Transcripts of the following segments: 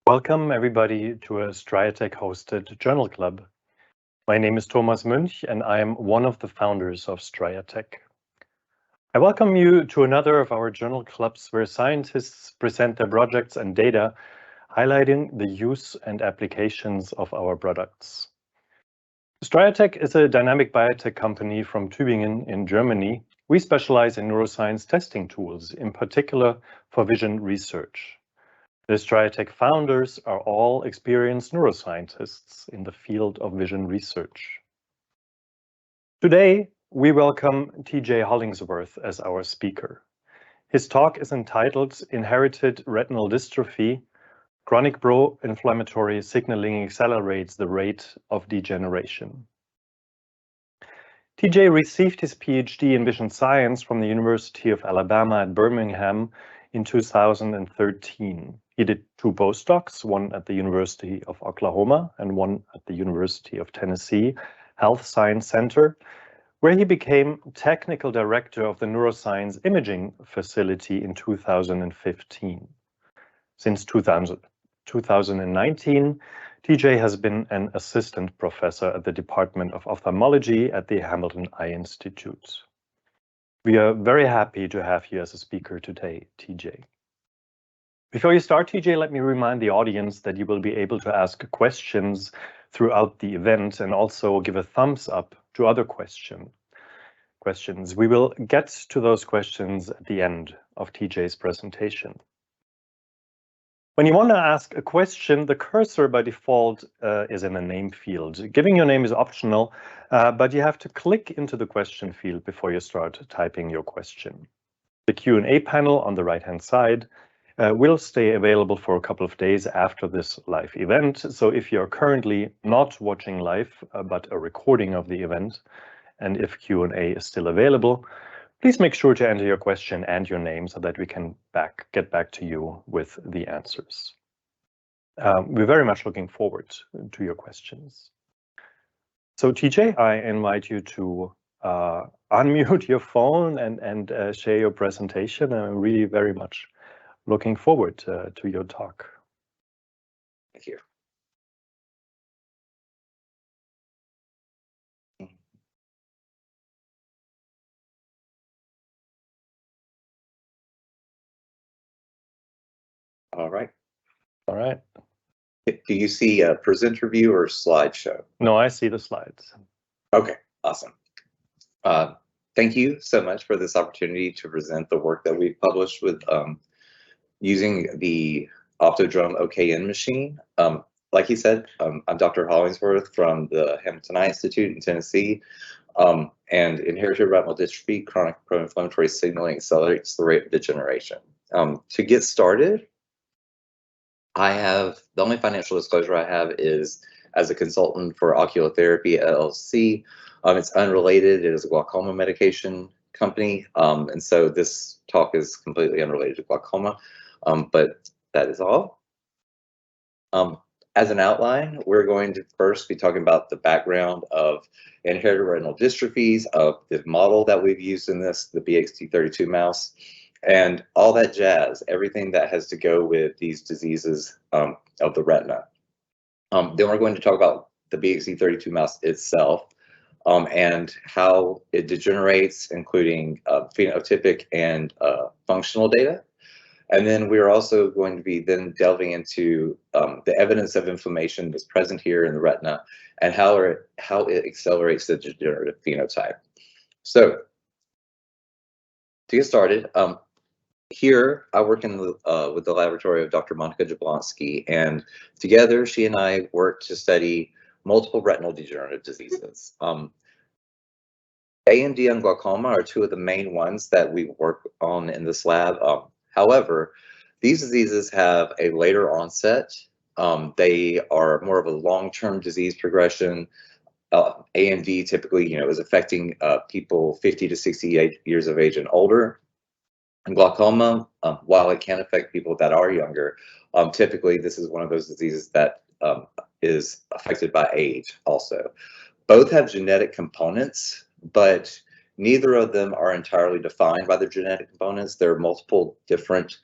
Welcome everybody to a Striatech hosted journal club. My name is Thomas Münch and I am one of the founders of Striatech. I welcome you to another of our journal clubs where scientists present their projects and data, highlighting the use and applications of our products. Striatech is a dynamic biotech company from Tübingen in Germany. We specialize in neuroscience testing tools, in particular for vision research. The Striatech founders are all experienced neuroscientists in the field of vision research. Today, we welcome TJ Hollingsworth as our speaker. His talk is entitled Inherited Retinal Dystrophy, Chronic Pro-Inflammatory Signaling Accelerates the Rate of Degeneration. TJ received his PhD in vision science from the University of Alabama at Birmingham in 2013. He did 2 postdocs, one at the University of Oklahoma and one at the University of Tennessee Health Science Center, where he became technical director of the neuroscience imaging facility in 2015. Since 2019, TJ has been an assistant professor at the Department of Ophthalmology at the Hamilton Eye Institute. We are very happy to have you as a speaker today, TJ. Before you start, TJ, let me remind the audience that you will be able to ask questions throughout the event and also give a thumbs up to other questions. We will get to those questions at the end of TJ's presentation. When you want to ask a question, the cursor by default is in the name field. Giving your name is optional, but you have to click into the question field before you start typing your question. The Q&A panel on the right-hand side will stay available for a couple of days after this live event. So if you're currently not watching live, but a recording of the event, and if Q&A is still available, please make sure to enter your question and your name so that we can get back to you with the answers. We're very much looking forward to your questions. So TJ, I invite you to unmute your phone and share your presentation. I'm really very much looking forward to your talk. Thank you. All right. Do you see a presenter view or slideshow? No, I see the slides. Okay, awesome. Thank you so much for this opportunity to present the work that we've published with using the OptoDrum OKN machine. Like he said, I'm Dr. Hollingsworth from the Hamilton Eye Institute in Tennessee, and inherited retinal dystrophy, chronic pro-inflammatory signaling accelerates the rate of degeneration. To get started, the only financial disclosure I have is as a consultant for Oculotherapy LLC. It's unrelated. It is a glaucoma medication company, and so this talk is completely unrelated to glaucoma, but that is all. As an outline, we're going to first be talking about the background of inherited retinal dystrophies, of the model that we've used in this, the BXT32 mouse, and all that jazz, everything that has to go with these diseases of the retina. Then we're going to talk about the BXT32 mouse itself and how it degenerates, including phenotypic and functional data. And then we're also going to be then delving into the evidence of inflammation that's present here in the retina and how it accelerates the degenerative phenotype. So to get started, here I work in with the laboratory of Dr. Monica Jablonski, and together she and I work to study multiple retinal degenerative diseases. AMD and glaucoma are 2 of the main ones that we work on in this lab. However, these diseases have a later onset. They are more of a long-term disease progression. AMD typically, is affecting people 50 to 68 years of age and older. And glaucoma, while it can affect people that are younger, typically this is one of those diseases that is affected by age also. Both have genetic components, but neither of them are entirely defined by their genetic components. There are multiple different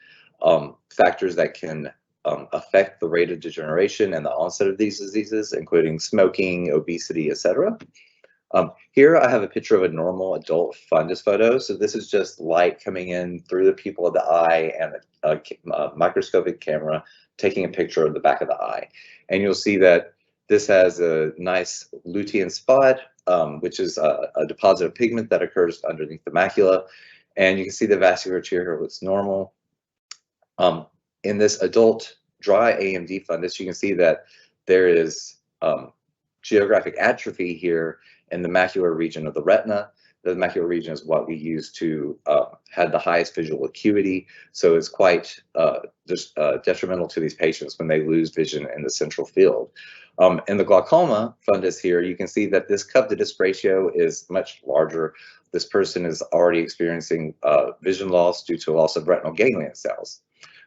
factors that can affect the rate of degeneration and the onset of these diseases, including smoking, obesity, etc. Here I have a picture of a normal adult fundus photo. So this is just light coming in through the pupil of the eye and a microscopic camera taking a picture of the back of the eye. And you'll see that this has a nice lutein spot, which is a deposit of pigment that occurs underneath the macula. And you can see the vasculature here looks normal. In this adult dry AMD fundus, you can see that there is geographic atrophy here in the macular region of the retina. The macular region is what we use to have the highest visual acuity. So it's quite detrimental to these patients when they lose vision in the central field. In the glaucoma fundus here, you can see that this cup to disc ratio is much larger. This person is already experiencing vision loss due to loss of retinal ganglion cells.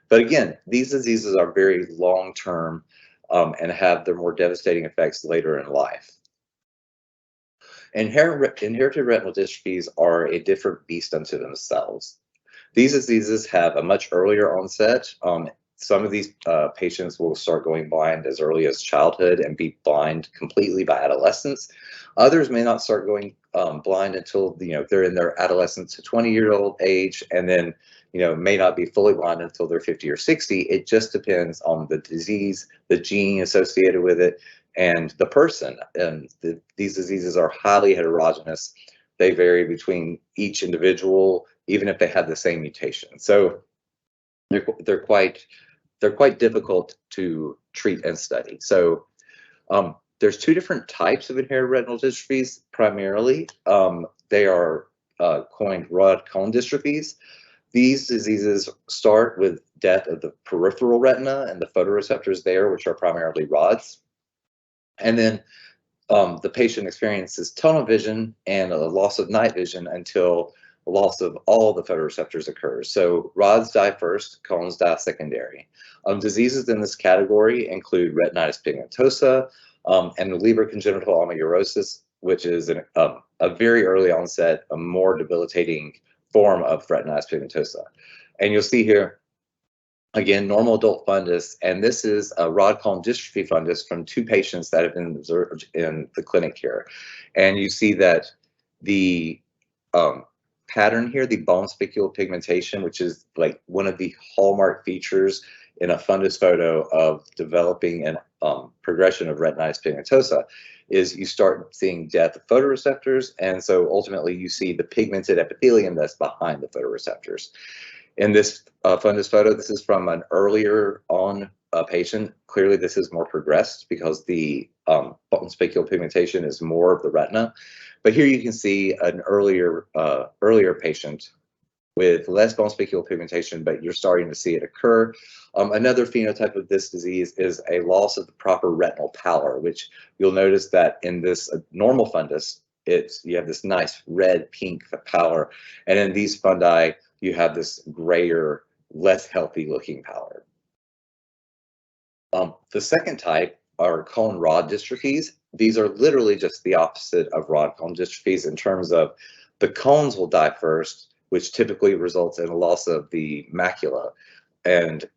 But again, these diseases are very long-term and have their more devastating effects later in life. Inherited retinal dystrophies are a different beast unto themselves. These diseases have a much earlier onset. Some of these patients will start going blind as early as childhood and be blind completely by adolescence. Others may not start going blind until they're in their adolescence to 20-year-old age, and then may not be fully blind until they're 50 or 60. It just depends on the disease, the gene associated with it, and the person. And these diseases are highly heterogeneous. They vary between each individual, even if they have the same mutation. So they're quite difficult to treat and study. So there's two different types of inherited retinal dystrophies. Primarily, they are coined rod cone dystrophies. These diseases start with death of the peripheral retina and the photoreceptors there, which are primarily rods. And then the patient experiences tunnel vision and a loss of night vision until a loss of all the photoreceptors occurs. So rods die first, cones die secondary. Diseases in this category include retinitis pigmentosa and Leber congenital amaurosis, which is a very early onset, a more debilitating form of retinitis pigmentosa. And you'll see here, again, normal adult fundus, and this is a rod cone dystrophy fundus from 2 patients that have been observed in the clinic here. And you see that the pattern here, the bone spicular pigmentation, which is like one of the hallmark features in a fundus photo of developing an progression of retinitis pigmentosa, is you start seeing death of photoreceptors, and so ultimately you see the pigmented epithelium that's behind the photoreceptors. In this fundus photo, this is from an earlier on patient. Clearly this is more progressed because the bone spicular pigmentation is more of the retina. But here you can see an earlier patient with less bone spicular pigmentation, but you're starting to see it occur. Another phenotype of this disease is a loss of the proper retinal pallor, which you'll notice that in this normal fundus, you have this nice red pink pallor, and in these fundi you have this grayer, less healthy looking pallor. The second type are cone rod dystrophies. These are literally just the opposite of rod cone dystrophies in terms of the cones will die first, which typically results in a loss of the macula, and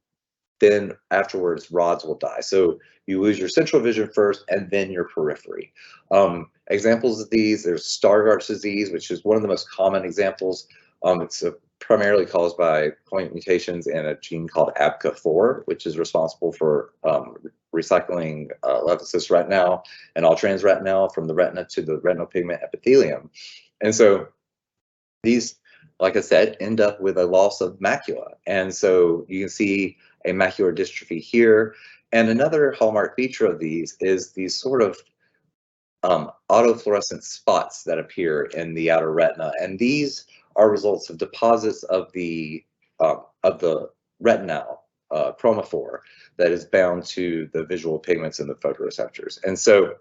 then afterwards rods will die. So you lose your central vision first and then your periphery. Examples of these, there's Stargardt's disease, which is one of the most common examples. It's primarily caused by point mutations in a gene called ABCA4, which is responsible for recycling leptosis retinal and all-trans retinal from the retina to the retinal pigment epithelium. And so these, like I said, end up with a loss of macula. And so you can see a macular dystrophy here. And another hallmark feature of these is these sort of autofluorescent spots that appear in the outer retina. And these are results of deposits of the retinal chromophore that is bound to the visual pigments in the photoreceptors. And so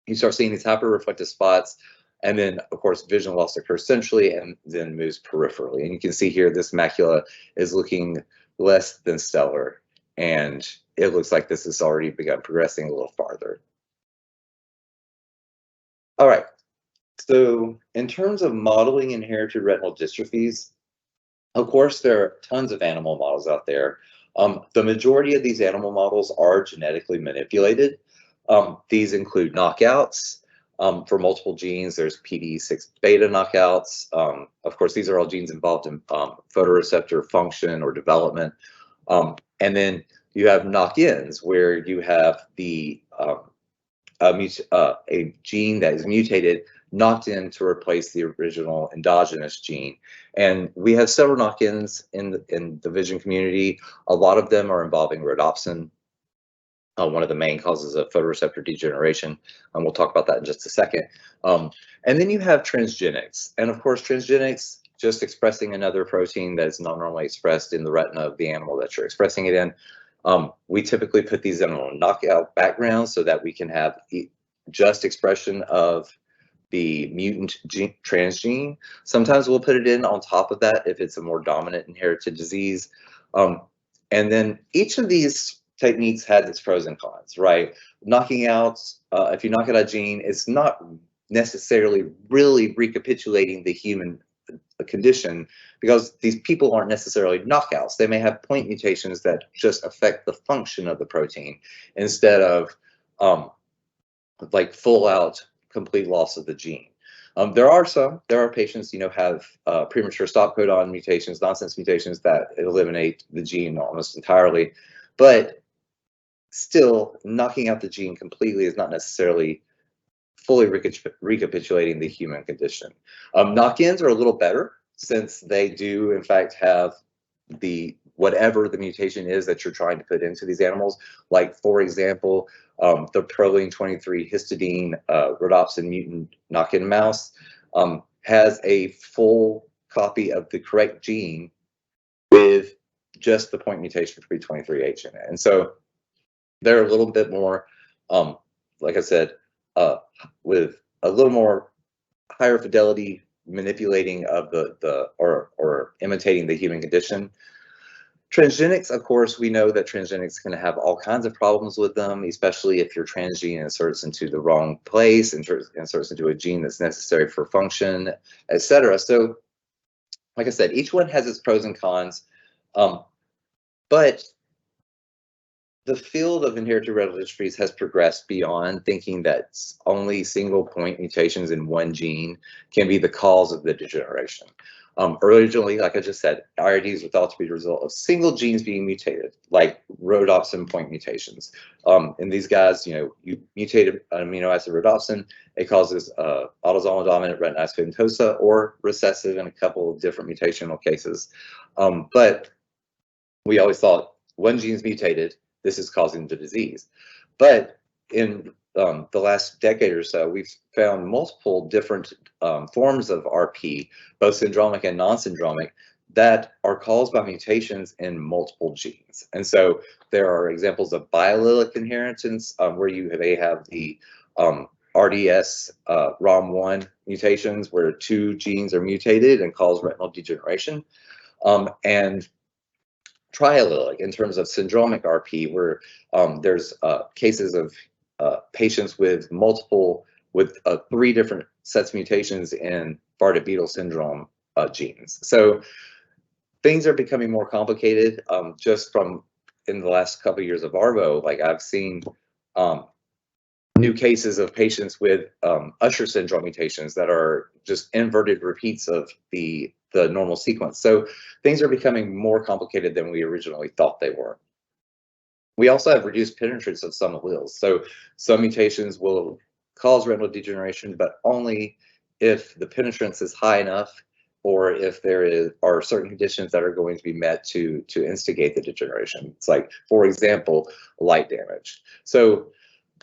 you start seeing these hyperreflective spots, and then of course vision loss occurs centrally and then moves peripherally. And you can see here this macula is looking less than stellar, and it looks like this has already begun progressing a little farther. All right, so in terms of modeling inherited retinal dystrophies, of course there are tons of animal models out there. The majority of these animal models are genetically manipulated. These include knockouts for multiple genes. There's PD6 beta knockouts. Of course, these are all genes involved in photoreceptor function or development. And then you have knock-ins, where you have a gene that is mutated, knocked in to replace the original endogenous gene. And we have several knock-ins in the vision community. A lot of them are involving rhodopsin, one of the main causes of photoreceptor degeneration. And we'll talk about that in just a second. And then you have transgenics. And of course, transgenics, just expressing another protein that is not normally expressed in the retina of the animal that you're expressing it in. We typically put these in a knockout background so that we can have just expression of the mutant transgene. Sometimes we'll put it in on top of that if it's a more dominant inherited disease. And then each of these techniques has its pros and cons, right? Knocking out, if you knock out a gene, it's not necessarily really recapitulating the human condition, because these people aren't necessarily knockouts. They may have point mutations that just affect the function of the protein instead of like full out complete loss of the gene. There are patients, have premature stop codon mutations, nonsense mutations that eliminate the gene almost entirely, but still knocking out the gene completely is not necessarily fully recapitulating the human condition. Knock-ins are a little better, since they do in fact have whatever the mutation is that you're trying to put into these animals. Like, for example, the proline 23 histidine rhodopsin mutant knock-in mouse has a full copy of the correct gene with just the point mutation for B23H in it. And so they're a little bit more, like I said, with a little more higher fidelity manipulating of or imitating the human condition. Transgenics, of course, we know that transgenics can have all kinds of problems with them, especially if your transgene inserts into the wrong place, inserts into a gene that's necessary for function, etc. So, like I said, each one has its pros and cons, but the field of inherited retinal dystrophies has progressed beyond thinking that only single point mutations in one gene can be the cause of the degeneration. Originally, like I just said, IRDs were thought to be the result of single genes being mutated, like rhodopsin point mutations. In these guys, you mutated an amino acid rhodopsin, it causes autosomal dominant retinitis pigmentosa, or recessive in a couple of different mutational cases. But we always thought one gene is mutated, this is causing the disease. But in the last decade or so, we've found multiple different forms of RP, both syndromic and non-syndromic, that are caused by mutations in multiple genes. And so there are examples of biallelic inheritance, where you may have the RDS ROM1 mutations, where two genes are mutated and cause retinal degeneration. And triallelic in terms of syndromic RP, where there's cases of patients with three different sets of mutations in Bardet-Biedl syndrome genes. So things are becoming more complicated. Just from in the last couple of years of ARVO, like I've seen new cases of patients with Usher syndrome mutations that are just inverted repeats of the normal sequence. So things are becoming more complicated than we originally thought they were. We also have reduced penetrance of some alleles. So some mutations will cause retinal degeneration, but only if the penetrance is high enough, or if there are certain conditions that are going to be met to instigate the degeneration. It's like, for example, light damage. So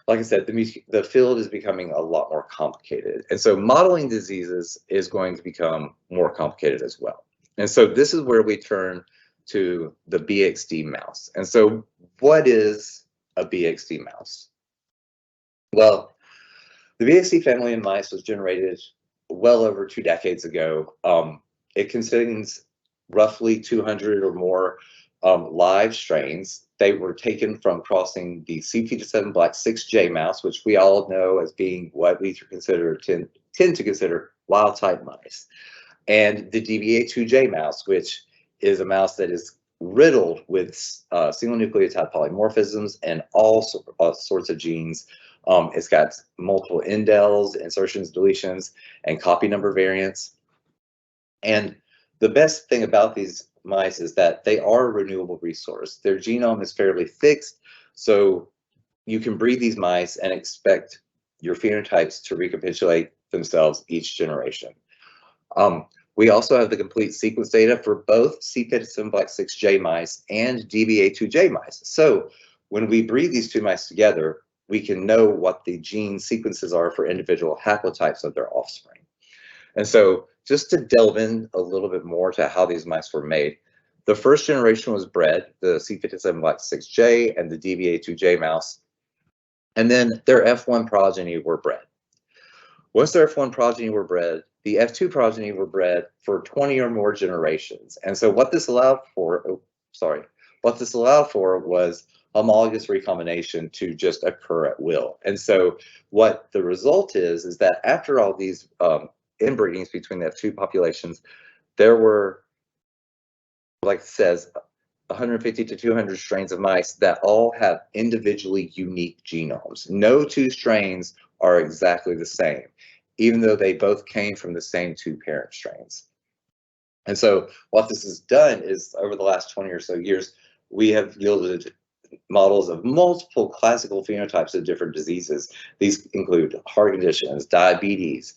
like I said, the field is becoming a lot more complicated. And so modeling diseases is going to become more complicated as well. And so this is where we turn to the BXD mouse. And so what is a BXD mouse? Well, the BXD family of mice was generated well over 2 decades ago. It contains roughly 200 or more live strains. They were taken from crossing the CP7 black 6J mouse, which we all know as being what we tend to consider wild type mice, and the DBA2J mouse, which is a mouse that is riddled with single nucleotide polymorphisms and all sorts of genes. It's got multiple indels, insertions, deletions, and copy number variants. And the best thing about these mice is that they are a renewable resource. Their genome is fairly fixed, so you can breed these mice and expect your phenotypes to recapitulate themselves each generation. We also have the complete sequence data for both C57BL6J mice and DBA2J mice. So when we breed these two mice together, we can know what the gene sequences are for individual haplotypes of their offspring. And so just to delve in a little bit more to how these mice were made, the first generation was bred, the C57BL6J and the DBA2J mouse, and then their F1 progeny were bred. Once their F1 progeny were bred, the F2 progeny were bred for 20 or more generations. And so what this allowed for, was homologous recombination to just occur at will. And so what the result is that after all these inbreedings between the F2 populations, there were, like it says, 150 to 200 strains of mice that all have individually unique genomes. No two strains are exactly the same, even though they both came from the same two parent strains. And so what this has done is, over the last 20 or so years, we have yielded models of multiple classical phenotypes of different diseases. These include heart conditions, diabetes,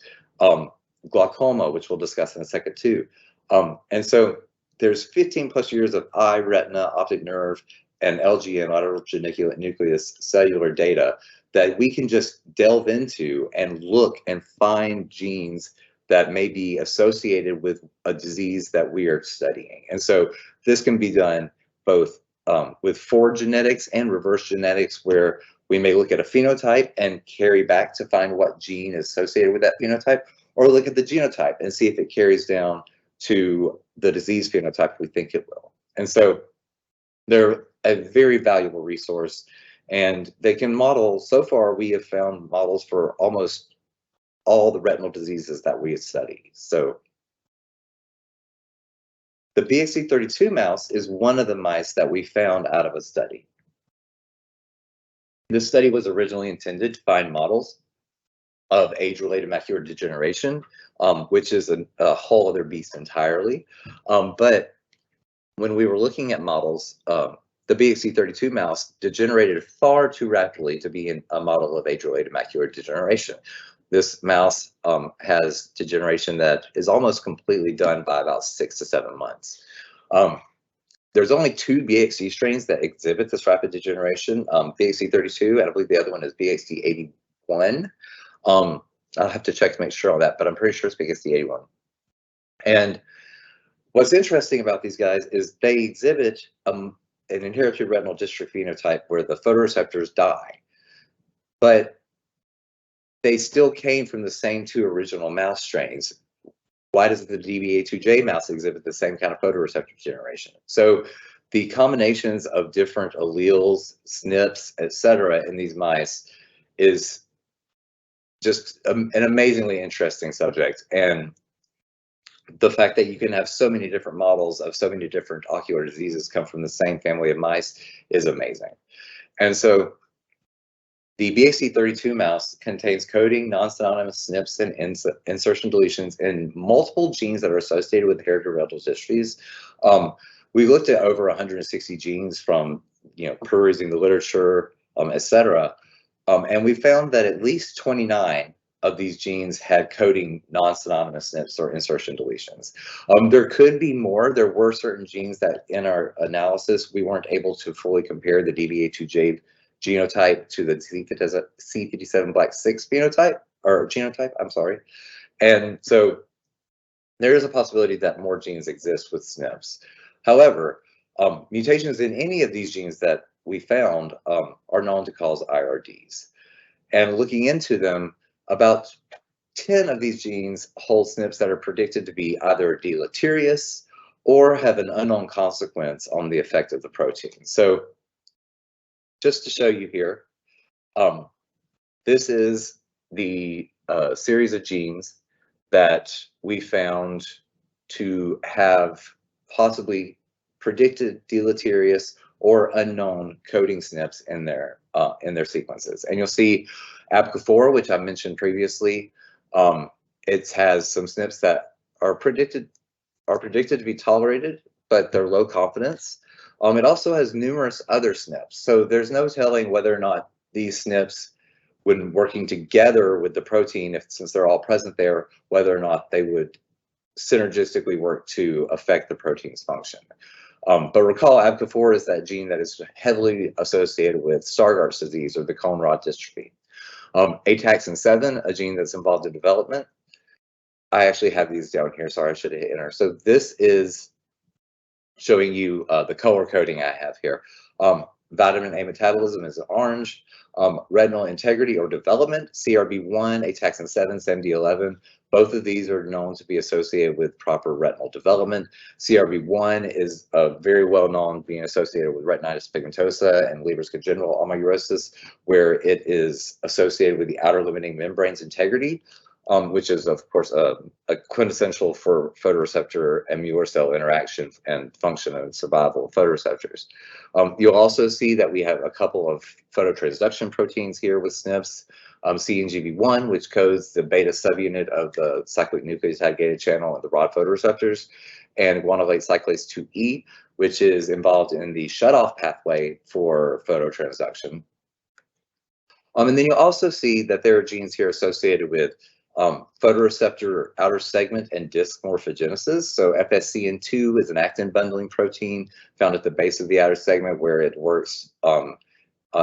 glaucoma, which we'll discuss in a second too. And so there's 15 plus years of eye, retina, optic nerve, and LGN, lateral geniculate nucleus cellular data that we can just delve into and look and find genes that may be associated with a disease that we are studying. And so this can be done both with forward genetics and reverse genetics, where we may look at a phenotype and carry back to find what gene is associated with that phenotype, or look at the genotype and see if it carries down to the disease phenotype we think it will. And so they're a very valuable resource, and they can model, so far we have found models for almost all the retinal diseases that we study. So the BXC32 mouse is one of the mice that we found out of a study. This study was originally intended to find models of age-related macular degeneration, which is a whole other beast entirely. But when we were looking at models, the BXC32 mouse degenerated far too rapidly to be a model of age-related macular degeneration. This mouse has degeneration that is almost completely done by about 6 to 7 months. There's only 2 BXC strains that exhibit this rapid degeneration, BXC32, and I believe the other one is BXC81. I'll have to check to make sure on that, but I'm pretty sure it's BXC81. And what's interesting about these guys is they exhibit an inherited retinal dystrophy phenotype where the photoreceptors die, but they still came from the same 2 original mouse strains. Why does the DBA2J mouse exhibit the same kind of photoreceptor generation? So the combinations of different alleles, SNPs, etc., in these mice is just an amazingly interesting subject. And the fact that you can have so many different models of so many different ocular diseases come from the same family of mice is amazing. And so the BXC32 mouse contains coding, non-synonymous SNPs and insertion deletions in multiple genes that are associated with inherited retinal dystrophies. We looked at over 160 genes from, perusing the literature, etc. And we found that at least 29 of these genes had coding non-synonymous SNPs or insertion deletions. There could be more. There were certain genes that in our analysis, we weren't able to fully compare the DBA2J genotype to the C57BL6 phenotype or genotype, I'm sorry. And so there is a possibility that more genes exist with SNPs. However, mutations in any of these genes that we found are known to cause IRDs. And looking into them, about 10 of these genes hold SNPs that are predicted to be either deleterious or have an unknown consequence on the effect of the protein. So just to show you here, this is the series of genes that we found to have possibly predicted deleterious or unknown coding SNPs in their sequences. And you'll see ABCA4, which I mentioned previously, it has some SNPs that are predicted to be tolerated, but they're low confidence. It also has numerous other SNPs, so there's no telling whether or not these SNPs, when working together with the protein, since they're all present there, whether or not they would synergistically work to affect the protein's function. But recall, ABCA4 is that gene that is heavily associated with Stargardt's disease or the cone-rod dystrophy. Ataxin-7, a gene that's involved in development. I actually have these down here. Sorry, I should have hit enter. So this is showing you the color coding I have here. Vitamin A metabolism is orange. Retinal integrity or development, CRB1, ataxin-7, SEMD11. Both of these are known to be associated with proper retinal development. CRB1 is very well known being associated with retinitis pigmentosa and Leber's congenital amaurosis, where it is associated with the outer limiting membrane's integrity, which is, of course, a quintessential for photoreceptor and Muir cell interaction and function and survival of photoreceptors. You'll also see that we have a couple of phototransduction proteins here with SNPs. CNGB1, which codes the beta subunit of the cyclic nucleotide gated channel of the rod photoreceptors, and guanylate cyclase 2E, which is involved in the shutoff pathway for phototransduction. And then you'll also see that there are genes here associated with photoreceptor outer segment and disc morphogenesis. So FSCN2 is an actin bundling protein found at the base of the outer segment, where it works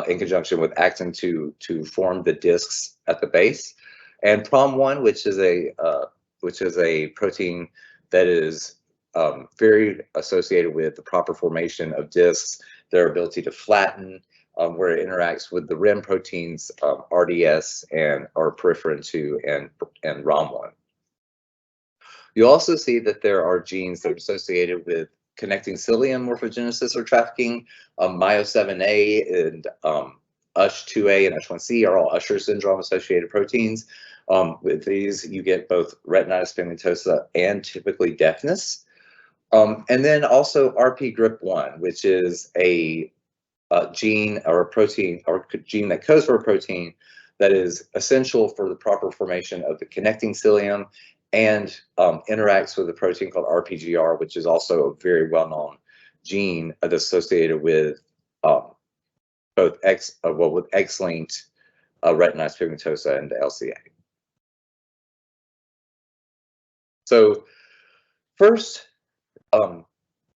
in conjunction with actin to form the discs at the base. And PROM1, which is a protein that is very associated with the proper formation of discs, their ability to flatten, where it interacts with the REM proteins, RDS or peripherin 2 and ROM1. You also see that there are genes that are associated with connecting cilium morphogenesis or trafficking. Myo7A and USH2A and USH1C are all Usher syndrome associated proteins. With these, you get both retinitis pigmentosa and typically deafness. And then also RP-GRIP1, which is a gene or a protein or gene that codes for a protein that is essential for the proper formation of the connecting cilium and interacts with a protein called RPGR, which is also a very well-known gene associated with with X-linked retinitis pigmentosa and LCA. So first,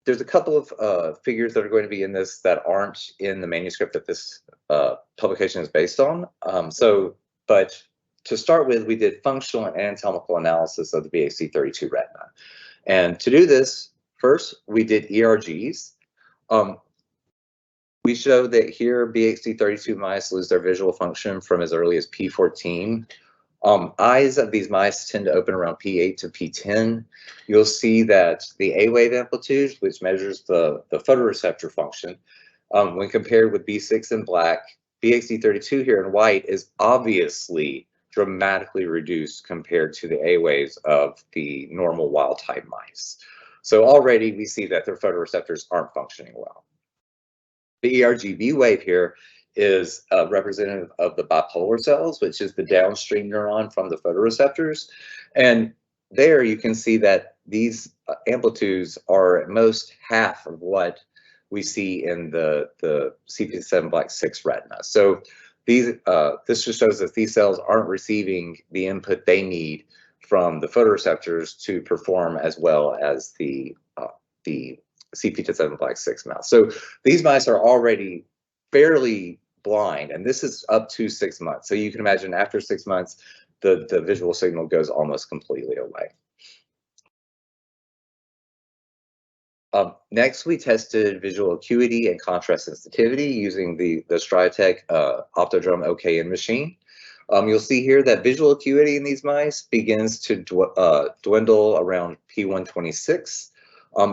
there's a couple of figures that are going to be in this that aren't in the manuscript that this publication is based on. But to start with, we did functional and anatomical analysis of the BXD32 retina. And to do this, first, we did ERGs. We showed that here BXD32 mice lose their visual function from as early as P14. Eyes of these mice tend to open around P8 to P10. You'll see that the A wave amplitude, which measures the photoreceptor function, when compared with B6 in black, BXD32 here in white is obviously dramatically reduced compared to the A waves of the normal wild type mice. So already we see that their photoreceptors aren't functioning well. The ERG-B wave here is representative of the bipolar cells, which is the downstream neuron from the photoreceptors. And there you can see that these amplitudes are at most half of what we see in the CP7 Black 6 retina. So these this just shows that these cells aren't receiving the input they need from the photoreceptors to perform as well as the CP7 Black 6 mouse. So these mice are already fairly blind, and this is up to 6 months. So you can imagine after 6 months, the visual signal goes almost completely away. Next, we tested visual acuity and contrast sensitivity using the Striatech OptoDrum OKN machine. You'll see here that visual acuity in these mice begins to dwindle around P126.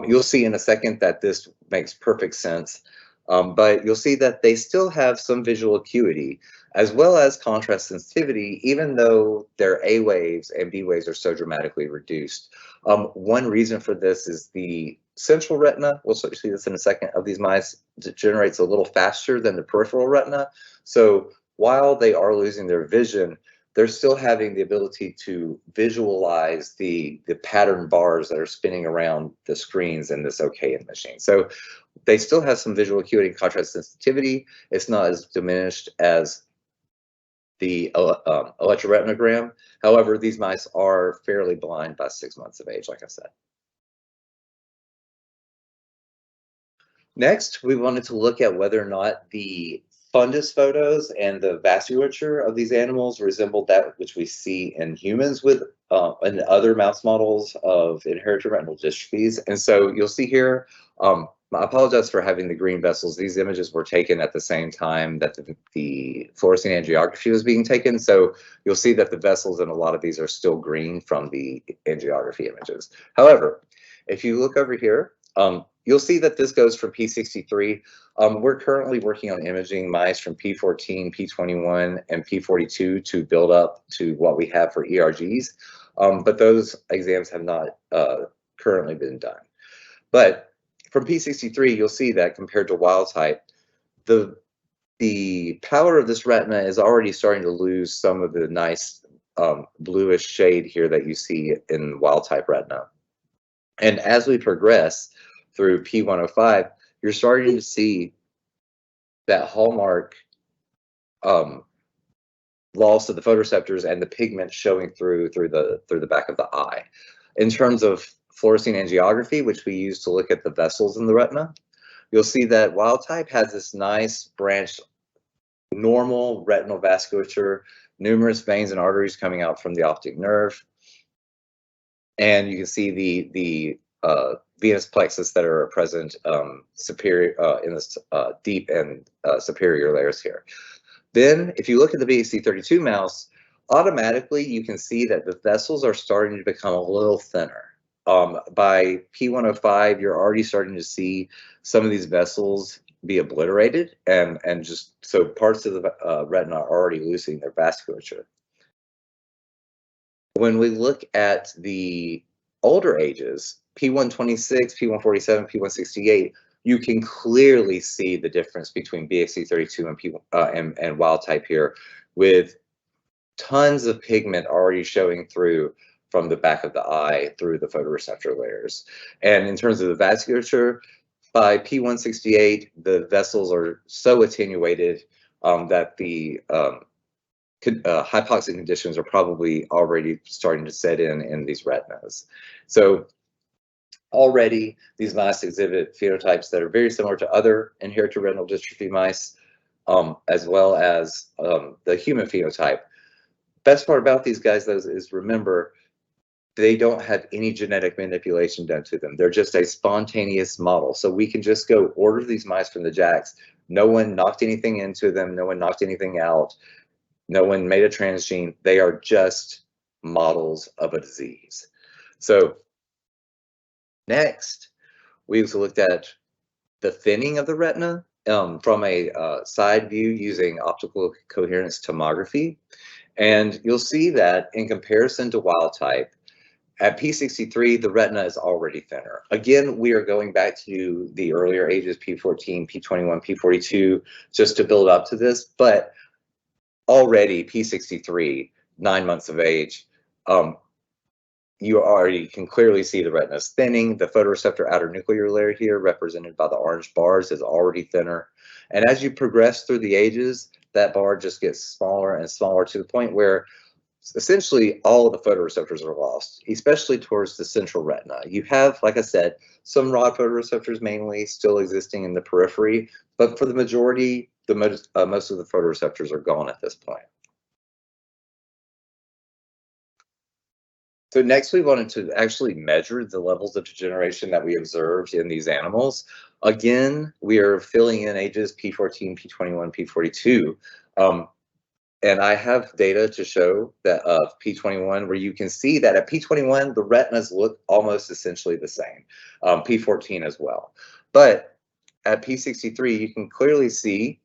You'll see in a second that this makes perfect sense, but you'll see that they still have some visual acuity as well as contrast sensitivity, even though their A waves and B waves are so dramatically reduced. One reason for this is the central retina, we'll see this in a second, of these mice degenerates a little faster than the peripheral retina. So while they are losing their vision, they're still having the ability to visualize the pattern bars that are spinning around the screens in this OKM machine. So they still have some visual acuity and contrast sensitivity. It's not as diminished as the electroretinogram. However, these mice are fairly blind by 6 months of age, like I said. Next, we wanted to look at whether or not the fundus photos and the vasculature of these animals resembled that which we see in humans with and other mouse models of inherited retinal dystrophies. And so you'll see here, I apologize for having the green vessels. These images were taken at the same time that the fluorescein angiography was being taken. So you'll see that the vessels in a lot of these are still green from the angiography images. However, if you look over here, you'll see that this goes from P63. We're currently working on imaging mice from P14, P21, and P42 to build up to what we have for ERGs, but those exams have not currently been done. But from P63, you'll see that compared to wild type, the power of this retina is already starting to lose some of the nice bluish shade here that you see in wild type retina. And as we progress through P105, you're starting to see that hallmark loss of the photoreceptors and the pigment showing through the back of the eye. In terms of fluorescein angiography, which we use to look at the vessels in the retina, you'll see that wild type has this nice branched normal retinal vasculature, numerous veins and arteries coming out from the optic nerve. And you can see the venous plexus that are present superior in this deep and superior layers here. Then, if you look at the BHC32 mouse, automatically you can see that the vessels are starting to become a little thinner. By P105, you're already starting to see some of these vessels be obliterated, and just so parts of the retina are already losing their vasculature. When we look at the older ages, P126, P147, P168, you can clearly see the difference between BXC32 and wild type here, with tons of pigment already showing through from the back of the eye through the photoreceptor layers. And in terms of the vasculature, by P168, the vessels are so attenuated that the hypoxic conditions are probably already starting to set in these retinas. So already these mice exhibit phenotypes that are very similar to other inherited retinal dystrophy mice, as well as the human phenotype. Best part about these guys, though, is remember, they don't have any genetic manipulation done to them. They're just a spontaneous model. So we can just go order these mice from the JACs. No one knocked anything into them. No one knocked anything out. No one made a transgene. They are just models of a disease. So next, we've looked at the thinning of the retina from a side view using optical coherence tomography. And you'll see that in comparison to wild type, at P63, the retina is already thinner. Again, we are going back to the earlier ages, P14, P21, P42, just to build up to this. But already P63, 9 months of age, you already can clearly see the retina is thinning. The photoreceptor outer nuclear layer here, represented by the orange bars, is already thinner. And as you progress through the ages, that bar just gets smaller and smaller to the point where essentially all of the photoreceptors are lost, especially towards the central retina. You have, like I said, some rod photoreceptors mainly still existing in the periphery, but for the majority, most of the photoreceptors are gone at this point. So next, we wanted to actually measure the levels of degeneration that we observed in these animals. Again, we are filling in ages P14, P21, P42. And I have data to show that of P21, where you can see that at P21, the retinas look almost essentially the same, P14 as well. But at P63, you can clearly see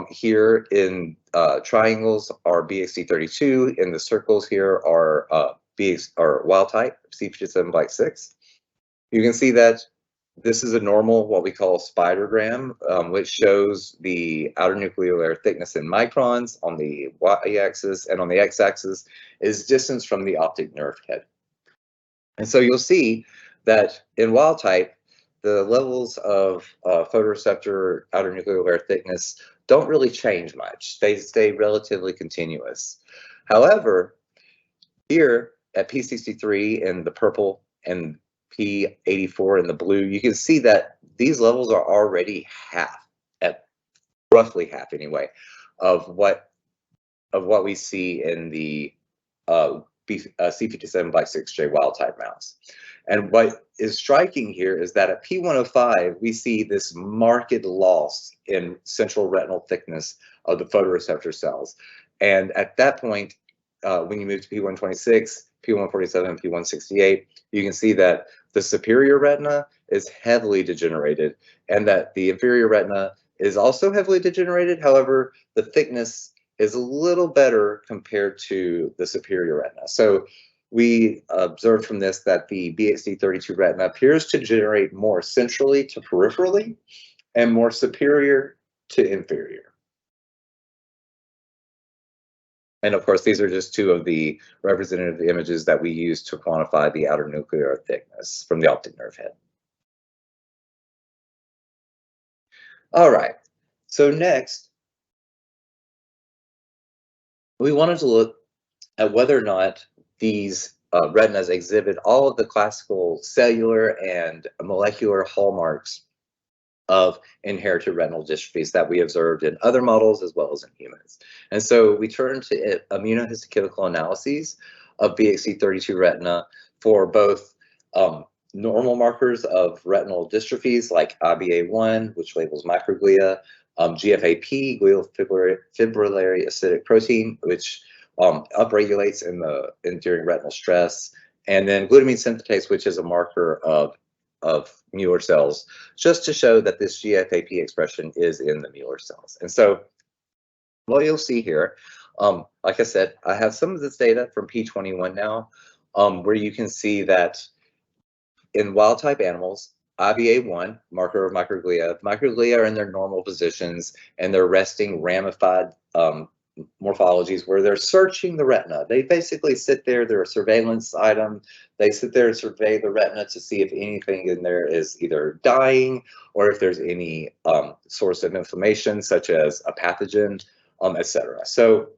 here in triangles are BXC32, in the circles here are wild type, C57 by 6. You can see that This is a normal, what we call spidergram, which shows the outer nuclear layer thickness in microns on the y-axis, and on the x-axis is distance from the optic nerve head. And so you'll see that in wild type, the levels of photoreceptor outer nuclear layer thickness don't really change much. They stay relatively continuous. However, here at P63 in the purple and P84 in the blue, you can see that these levels are already half, at roughly half anyway, of what we see in the C57 by 6J wild type mouse. And what is striking here is that at P105, we see this marked loss in central retinal thickness of the photoreceptor cells. And at that point, when you move to P126, P147, and P168, you can see that the superior retina is heavily degenerated and that the inferior retina is also heavily degenerated. However, the thickness is a little better compared to the superior retina. So we observed from this that the BXD32 retina appears to degenerate more centrally to peripherally and more superior to inferior. And of course, these are just two of the representative images that we use to quantify the outer nuclear thickness from the optic nerve head. All right, so next, we wanted to look at whether or not these retinas exhibit all of the classical cellular and molecular hallmarks of inherited retinal dystrophies that we observed in other models as well as in humans. And so we turned to immunohistochemical analyses of BXD32 retina for both normal markers of retinal dystrophies like IBA1, which labels microglia, GFAP, glial fibrillary acidic protein, which upregulates during retinal stress, and then glutamine synthetase, which is a marker of Muir cells, just to show that this GFAP expression is in the Muir cells. And so what you'll see here, like I said, I have some of this data from P21 now, where you can see that in wild type animals, IBA1, marker of microglia are in their normal positions and they're resting ramified morphologies where they're searching the retina. They basically sit there, they're a surveillance item. They sit there and survey the retina to see if anything in there is either dying or if there's any source of inflammation, such as a pathogen, etc. So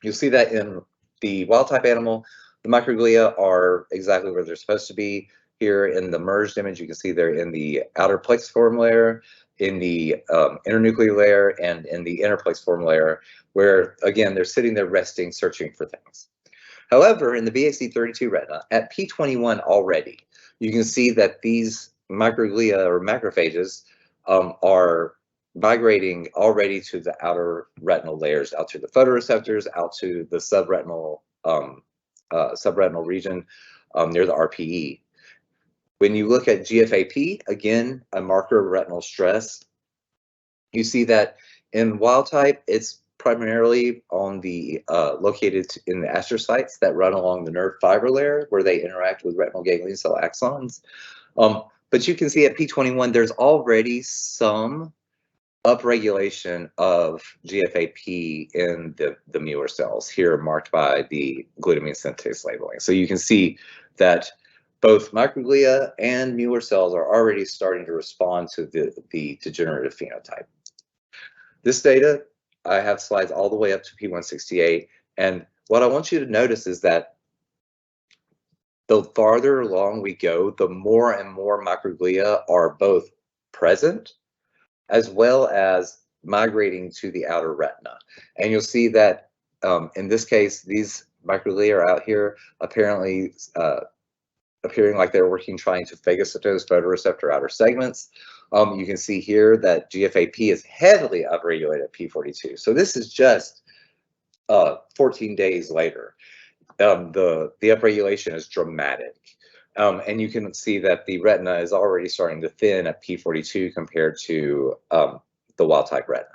you'll see that in the wild type animal, the microglia are exactly where they're supposed to be. Here in the merged image, you can see they're in the outer plexiform layer, in the internuclear layer, and in the inner plexiform layer, where, again, they're sitting there resting, searching for things. However, in the BXD32 retina, at P21 already, you can see that these microglia or macrophages are migrating already to the outer retinal layers, out to the photoreceptors, out to the subretinal region near the RPE. When you look at GFAP, again, a marker of retinal stress, you see that in wild type, it's primarily on the located in the astrocytes that run along the nerve fiber layer where they interact with retinal ganglion cell axons. But you can see at P21, there's already some upregulation of GFAP in the Muir cells, here marked by the glutamine synthetase labeling. So you can see that both microglia and Muir cells are already starting to respond to the degenerative phenotype. This data, I have slides all the way up to P168, and what I want you to notice is that the farther along we go, the more and more microglia are both present as well as migrating to the outer retina. And you'll see that in this case, these microglia are out here apparently appearing like they're working trying to phagocytose photoreceptor outer segments. You can see here that GFAP is heavily upregulated at P42. So this is just 14 days later. The upregulation is dramatic. And you can see that the retina is already starting to thin at P42 compared to the wild type retina.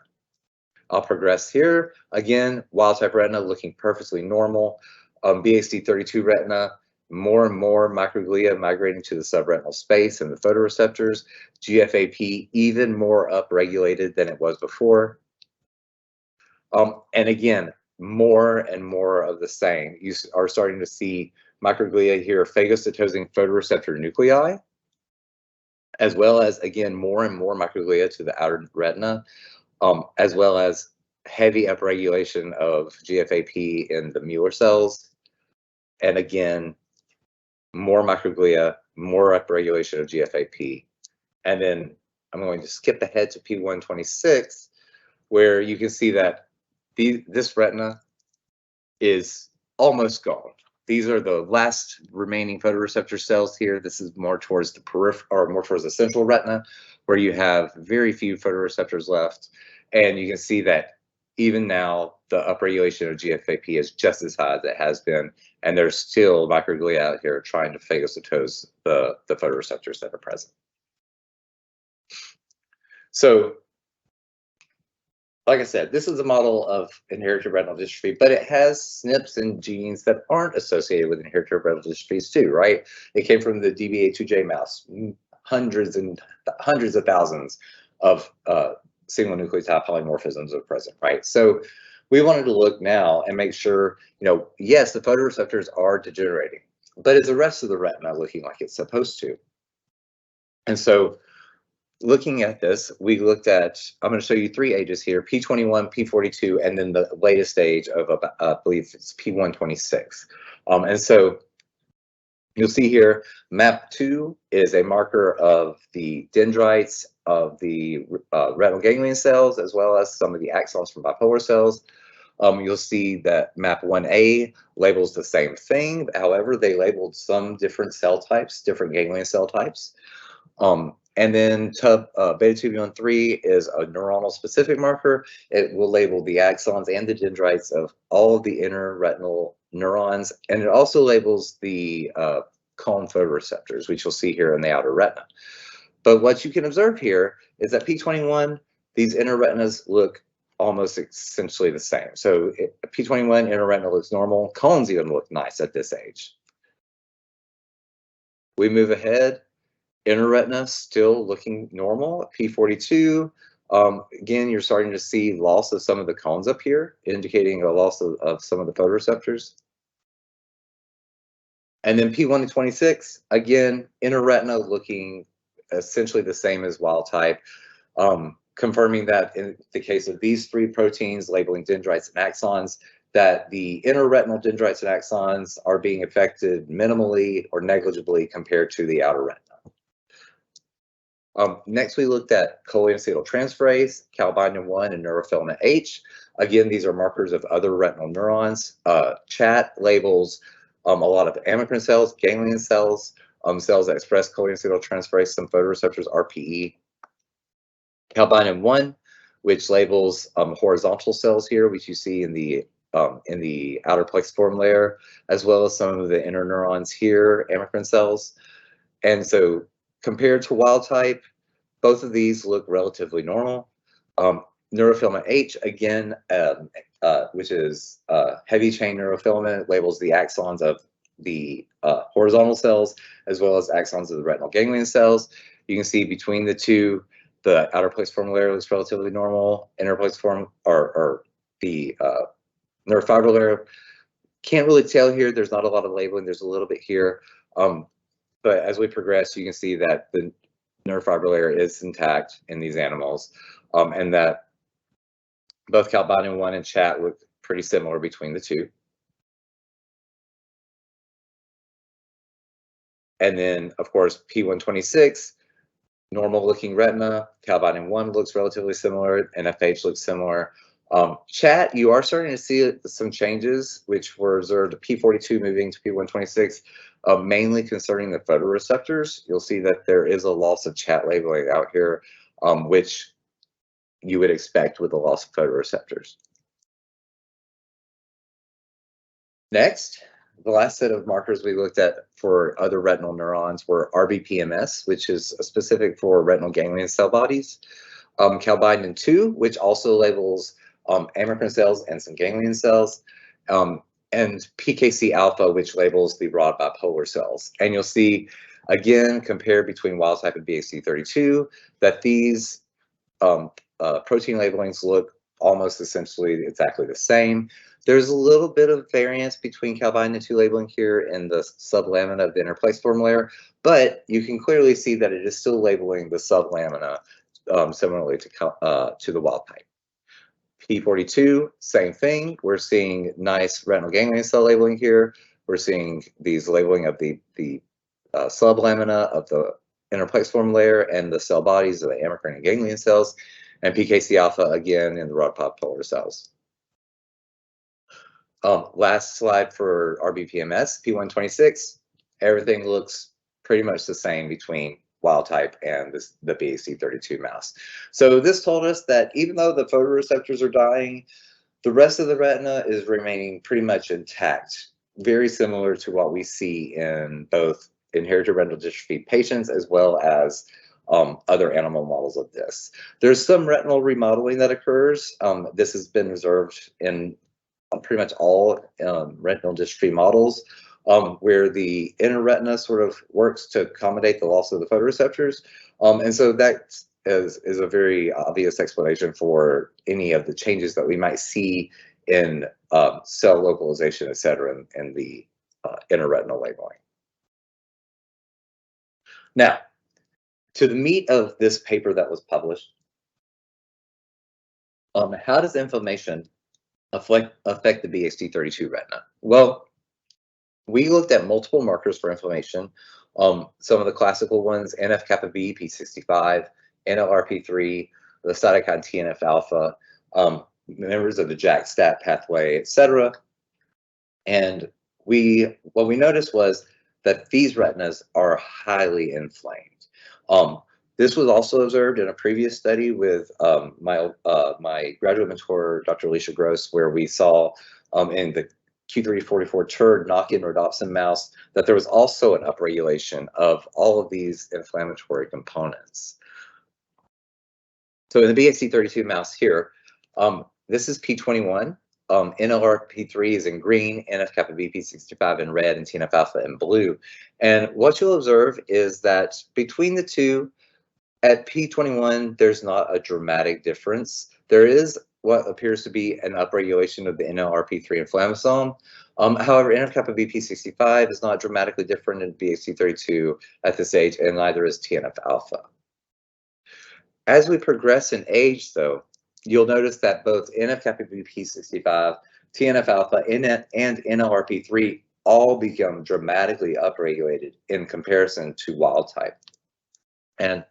I'll progress here. Again, wild type retina looking perfectly normal. BXD32 retina, more and more microglia migrating to the subretinal space and the photoreceptors. GFAP even more upregulated than it was before. And again, more and more of the same. You are starting to see microglia here phagocytosing photoreceptor nuclei, as well as, again, more and more microglia to the outer retina, as well as heavy upregulation of GFAP in the Mueller cells. And again, more microglia, more upregulation of GFAP. And then I'm going to skip ahead to P126, where you can see that this retina is almost gone. These are the last remaining photoreceptor cells here. This is more towards the peripheral, or more towards the central retina, where you have very few photoreceptors left. And you can see that even now, the upregulation of GFAP is just as high as it has been, and there's still microglia out here trying to phagocytose the photoreceptors that are present. So, like I said, this is a model of inherited retinal dystrophy, but it has SNPs and genes that aren't associated with inherited retinal dystrophies too, right? It came from the DBA2J mouse. Hundreds and hundreds of thousands of single nucleotide polymorphisms are present, right? So we wanted to look now and make sure, yes, the photoreceptors are degenerating, but is the rest of the retina looking like it's supposed to? And so looking at this, we looked at, I'm going to show you 3 ages here, P21, P42, and then the latest age of, I believe it's P126. And so you'll see here, MAP2 is a marker of the dendrites of the retinal ganglion cells, as well as some of the axons from bipolar cells. You'll see that MAP1A labels the same thing. However, they labeled some different cell types, different ganglion cell types. And then beta-tubulin 3 is a neuronal specific marker. It will label the axons and the dendrites of all of the inner retinal neurons, and it also labels the cone photoreceptors, which you'll see here in the outer retina. But what you can observe here is that P21, these inner retinas look almost essentially the same. So P21 inner retina looks normal. Cones even look nice at this age. We move ahead. Inner retina still looking normal. P42, again, you're starting to see loss of some of the cones up here, indicating a loss of some of the photoreceptors. And then P126, again, inner retina looking essentially the same as wild type, confirming that in the case of these 3 proteins labeling dendrites and axons, that the inner retinal dendrites and axons are being affected minimally or negligibly compared to the outer retina. Next, we looked at choline acetyltransferase, calbindin-1, and neurofilament H. Again, these are markers of other retinal neurons. CHAT labels a lot of amacrine cells, ganglion cells, cells that express choline acetyltransferase, some photoreceptors, RPE. Calbindin-1, which labels horizontal cells here, which you see in the outer plexiform layer, as well as some of the inner neurons here, amacrine cells. And so compared to wild type, both of these look relatively normal. Neurofilament H, again, which is heavy chain neurofilament, labels the axons of the horizontal cells, as well as axons of the retinal ganglion cells. You can see between the two, the outer plexiform layer looks relatively normal. Inner plexiform, or the neurofibril layer, can't really tell here. There's not a lot of labeling. There's a little bit here. But as we progress, you can see that the neurofibril layer is intact in these animals, and that both calbindin-1 and CHAT look pretty similar between the two. And then, of course, P126, normal looking retina, calbindin-1 looks relatively similar, NFH looks similar. CHAT, you are starting to see some changes, which were observed P42 moving to P126, mainly concerning the photoreceptors. You'll see that there is a loss of CHAT labeling out here, which you would expect with the loss of photoreceptors. Next, the last set of markers we looked at for other retinal neurons were RBPMS, which is specific for retinal ganglion cell bodies, calbindin-2, which also labels amacrine cells and some ganglion cells, and PKC alpha, which labels the rod bipolar cells. And you'll see, again, compared between wild type and BXC32, that these protein labelings look almost essentially exactly the same. There's a little bit of variance between calbindin 2 labeling here in the sublamina of the inner placeform layer, but you can clearly see that it is still labeling the sublamina similarly to the wild type. P42, same thing. We're seeing nice retinal ganglion cell labeling here. We're seeing these labeling of the sublamina of the inner placeform layer and the cell bodies of the amicranian ganglion cells, and PKC alpha again in the rod bipolar cells. Last slide for RBPMS, P126. Everything looks pretty much the same between wild type and the BXC32 mouse. So this told us that even though the photoreceptors are dying, the rest of the retina is remaining pretty much intact, very similar to what we see in both inherited retinal dystrophy patients as well as other animal models of this. There's some retinal remodeling that occurs. This has been observed in pretty much all retinal dystrophy models, where the inner retina sort of works to accommodate the loss of the photoreceptors. And so that is a very obvious explanation for any of the changes that we might see in cell localization, et cetera, in the inner retinal labeling. Now, to the meat of this paper that was published, how does inflammation affect the BXC32 retina? Well, we looked at multiple markers for inflammation. Some of the classical ones, NF-kappa B, P65, NLRP3, the cytokine TNF-alpha, members of the JAK-STAT pathway, etc. And what we noticed was that these retinas are highly inflamed. This was also observed in a previous study with my graduate mentor, Dr. Alicia Gross, where we saw in the Q344 TERD knock-in rhodopsin mouse that there was also an upregulation of all of these inflammatory components. So in the BXC32 mouse here, this is P21. NLRP3 is in green, NF-kappa B, P65 in red, and TNF-alpha in blue. And what you'll observe is that between the two, at P21, there's not a dramatic difference. There is what appears to be an upregulation of the NLRP3 inflammasome. However, NF-kappa B, P65 is not dramatically different in BXC32 at this age, and neither is TNF-alpha. As we progress in age, though, you'll notice that both NF-kappa B, P65, TNF-alpha, and NLRP3 all become dramatically upregulated in comparison to wild type. And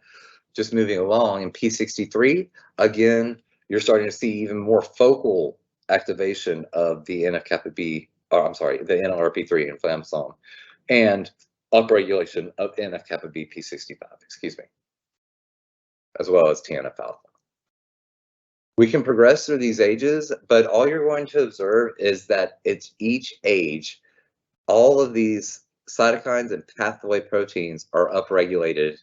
just moving along in P63, again, you're starting to see even more focal activation of the NF-kappa B, the NLRP3 inflammasome, and upregulation of NF-kappa B, P65, excuse me, as well as TNF-alpha. We can progress through these ages, but all you're going to observe is that it's each age, all of these cytokines and pathway proteins are upregulated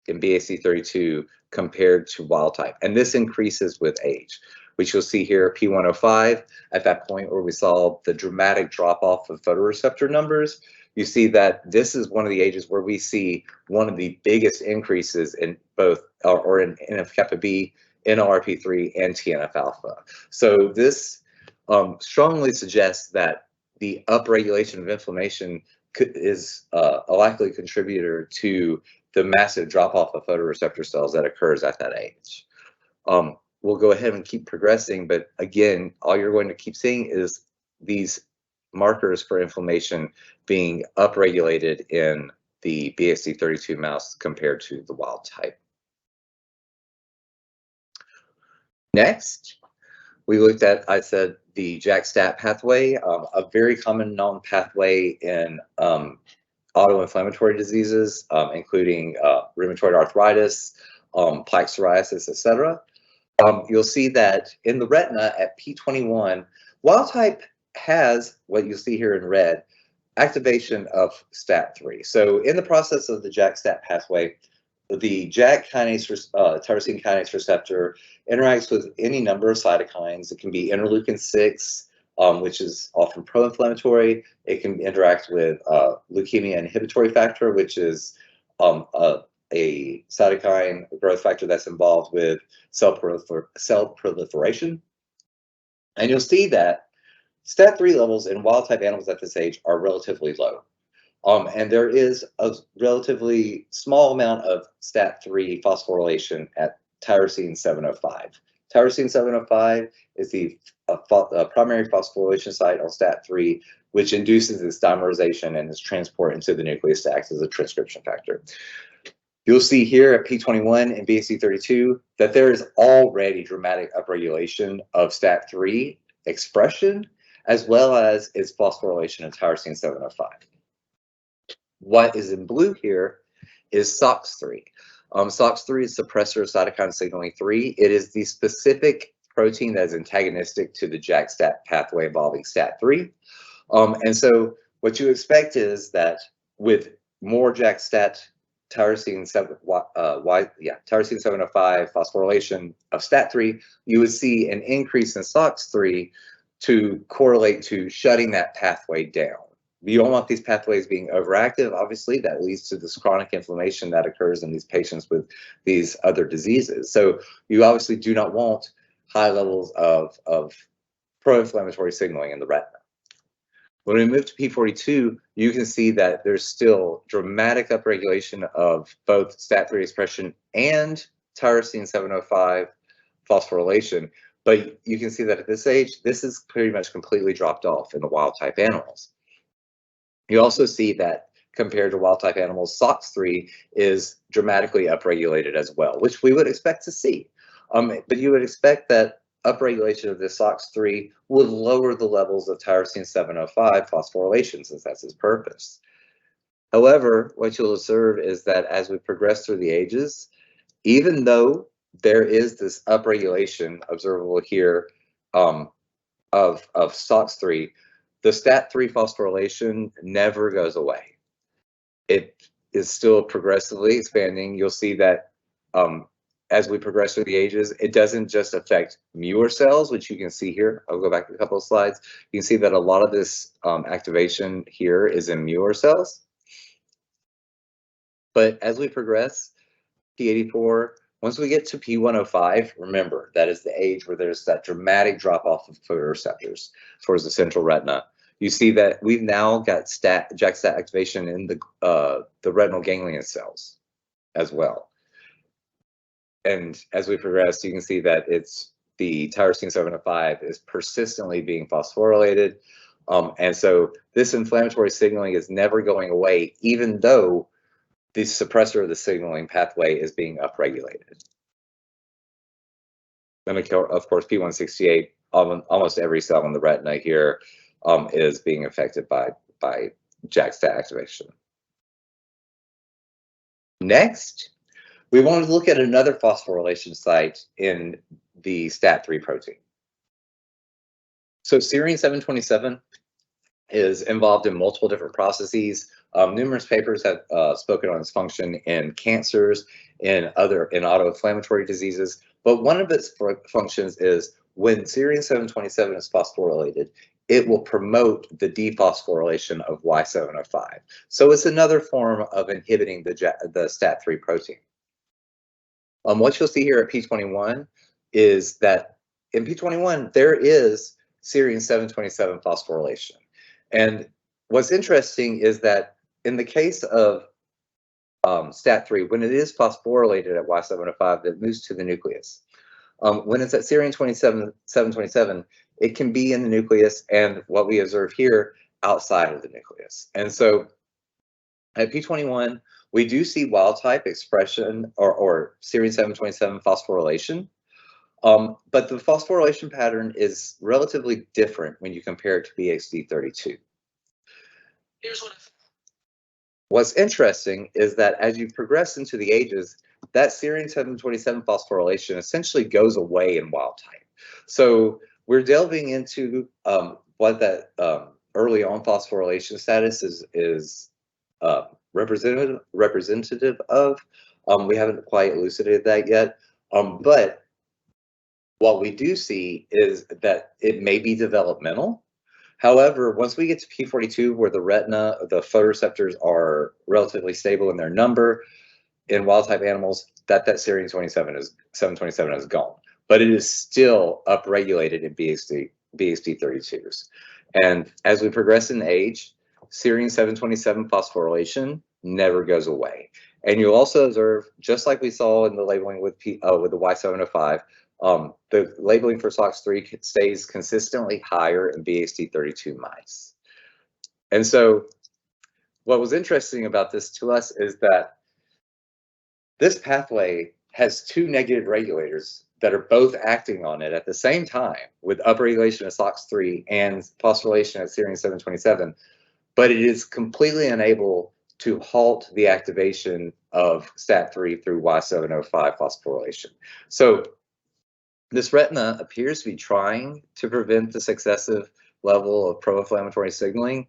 in BXC32 compared to wild type. And this increases with age, which you'll see here, P105, at that point where we saw the dramatic drop off of photoreceptor numbers. You see that this is one of the ages where we see one of the biggest increases in both, or in NF-kappa B, NLRP3, and TNF-alpha. So this strongly suggests that the upregulation of inflammation is a likely contributor to the massive drop-off of photoreceptor cells that occurs at that age. We'll go ahead and keep progressing, but again, all you're going to keep seeing is these markers for inflammation being upregulated in the BXC32 mouse compared to the wild type. Next, we looked at, I said, the JAK-STAT pathway, a very common known pathway in autoinflammatory diseases, including rheumatoid arthritis, plaque psoriasis, etc. You'll see that in the retina at P21, wild type has what you see here in red, activation of STAT3. So in the process of the JAK-STAT pathway, the JAK kinase, tyrosine kinase receptor interacts with any number of cytokines. It can be interleukin-6, which is often pro-inflammatory. It can interact with leukemia inhibitory factor, which is a cytokine growth factor that's involved with cell proliferation. And you'll see that STAT3 levels in wild-type animals at this age are relatively low. And there is a relatively small amount of STAT3 phosphorylation at tyrosine 705. Tyrosine 705 is the primary phosphorylation site on STAT3, which induces its dimerization and its transport into the nucleus to act as a transcription factor. You'll see here at P21 and BXC32 that there is already dramatic upregulation of STAT3 expression, as well as its phosphorylation of tyrosine 705. What is in blue here is SOX3. SOX3 is suppressor of cytokine signaling 3. It is the specific protein that is antagonistic to the JAK-STAT pathway involving STAT3. And so what you expect is that with more JAK-STAT tyrosine 705 phosphorylation of STAT3, you would see an increase in SOX3 to correlate to shutting that pathway down. You don't want these pathways being overactive. Obviously, that leads to this chronic inflammation that occurs in these patients with these other diseases. So you obviously do not want high levels of pro-inflammatory signaling in the retina. When we move to P42, you can see that there's still dramatic upregulation of both STAT3 expression and tyrosine 705 phosphorylation. But you can see that at this age, this is pretty much completely dropped off in the wild-type animals. You also see that compared to wild-type animals, SOX3 is dramatically upregulated as well, which we would expect to see. But you would expect that upregulation of this SOX3 would lower the levels of tyrosine 705 phosphorylation, since that's its purpose. However, what you'll observe is that as we progress through the ages, even though there is this upregulation observable here of SOX3, the STAT3 phosphorylation never goes away. It is still progressively expanding. You'll see that as we progress through the ages, it doesn't just affect Muir cells, which you can see here. I'll go back a couple of slides. You can see that a lot of this activation here is in Muir cells. But as we progress, P84, once we get to P105, remember, that is the age where there's that dramatic drop-off of photoreceptors towards the central retina. You see that we've now got JAK-STAT activation in the retinal ganglion cells as well. And as we progress, you can see that it's the tyrosine 705 is persistently being phosphorylated. And so this inflammatory signaling is never going away, even though the suppressor of the signaling pathway is being upregulated. Then, of course, P168, almost every cell in the retina here is being affected by JAK-STAT activation. Next, we wanted to look at another phosphorylation site in the STAT3 protein. So serine 727 is involved in multiple different processes. Numerous papers have spoken on its function in cancers, in autoinflammatory diseases. But one of its functions is when serine 727 is phosphorylated, it will promote the dephosphorylation of Y705. So it's another form of inhibiting the STAT3 protein. What you'll see here at P21 is that in P21, there is serine 727 phosphorylation. And what's interesting is that in the case of STAT3, when it is phosphorylated at Y705, it moves to the nucleus. When it's at serine 727, it can be in the nucleus, and what we observe here, outside of the nucleus. And so at P21, we do see wild-type expression or serine 727 phosphorylation, but the phosphorylation pattern is relatively different when you compare it to BXD32. What's interesting is that as you progress into the ages, that serine 727 phosphorylation essentially goes away in wild type. So we're delving into what that early on phosphorylation status is representative of. We haven't quite elucidated that yet, but what we do see is that it may be developmental. However, once we get to P42, where the retina, the photoreceptors are relatively stable in their number, in wild-type animals, that serine 727 is gone. But it is still upregulated in BHD32s. And as we progress in age, serine 727 phosphorylation never goes away. And you'll also observe, just like we saw in the labeling with the Y705, the labeling for SOX3 stays consistently higher in BHD32 mice. And so what was interesting about this to us is that this pathway has two negative regulators that are both acting on it at the same time, with upregulation of SOX3 and phosphorylation of serine 727, but it is completely unable to halt the activation of STAT3 through Y705 phosphorylation. So this retina appears to be trying to prevent this excessive level of pro-inflammatory signaling,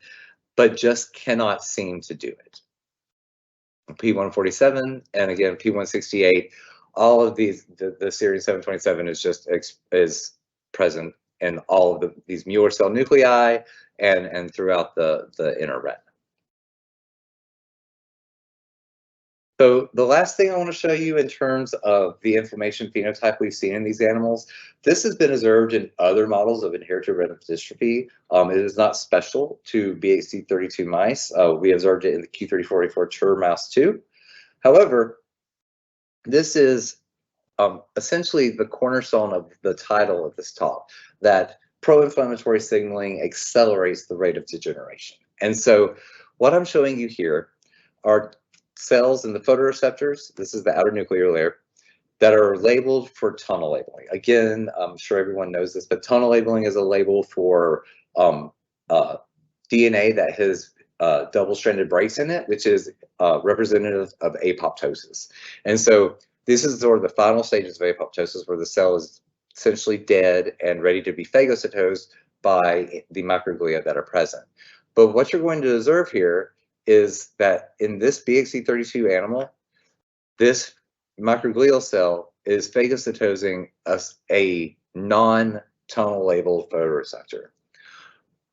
but just cannot seem to do it. P147 and again P168, all of these, the serine 727 is present in all of these Muir cell nuclei and throughout the inner retina. So the last thing I want to show you in terms of the inflammation phenotype we've seen in these animals, this has been observed in other models of inherited retinal dystrophy. It is not special to BHD32 mice. We observed it in the Q3484 Tur mouse too. However, this is essentially the cornerstone of the title of this talk, that pro-inflammatory signaling accelerates the rate of degeneration. And so what I'm showing you here are cells in the photoreceptors, this is the outer nuclear layer, that are labeled for tunnel labeling. Again, I'm sure everyone knows this, but tunnel labeling is a label for DNA that has double-stranded breaks in it, which is representative of apoptosis. And so this is sort of the final stages of apoptosis, where the cell is essentially dead and ready to be phagocytosed by the microglia that are present. But what you're going to observe here is that in this BXC32 animal, this microglial cell is phagocytosing a non-tunnel labeled photoreceptor.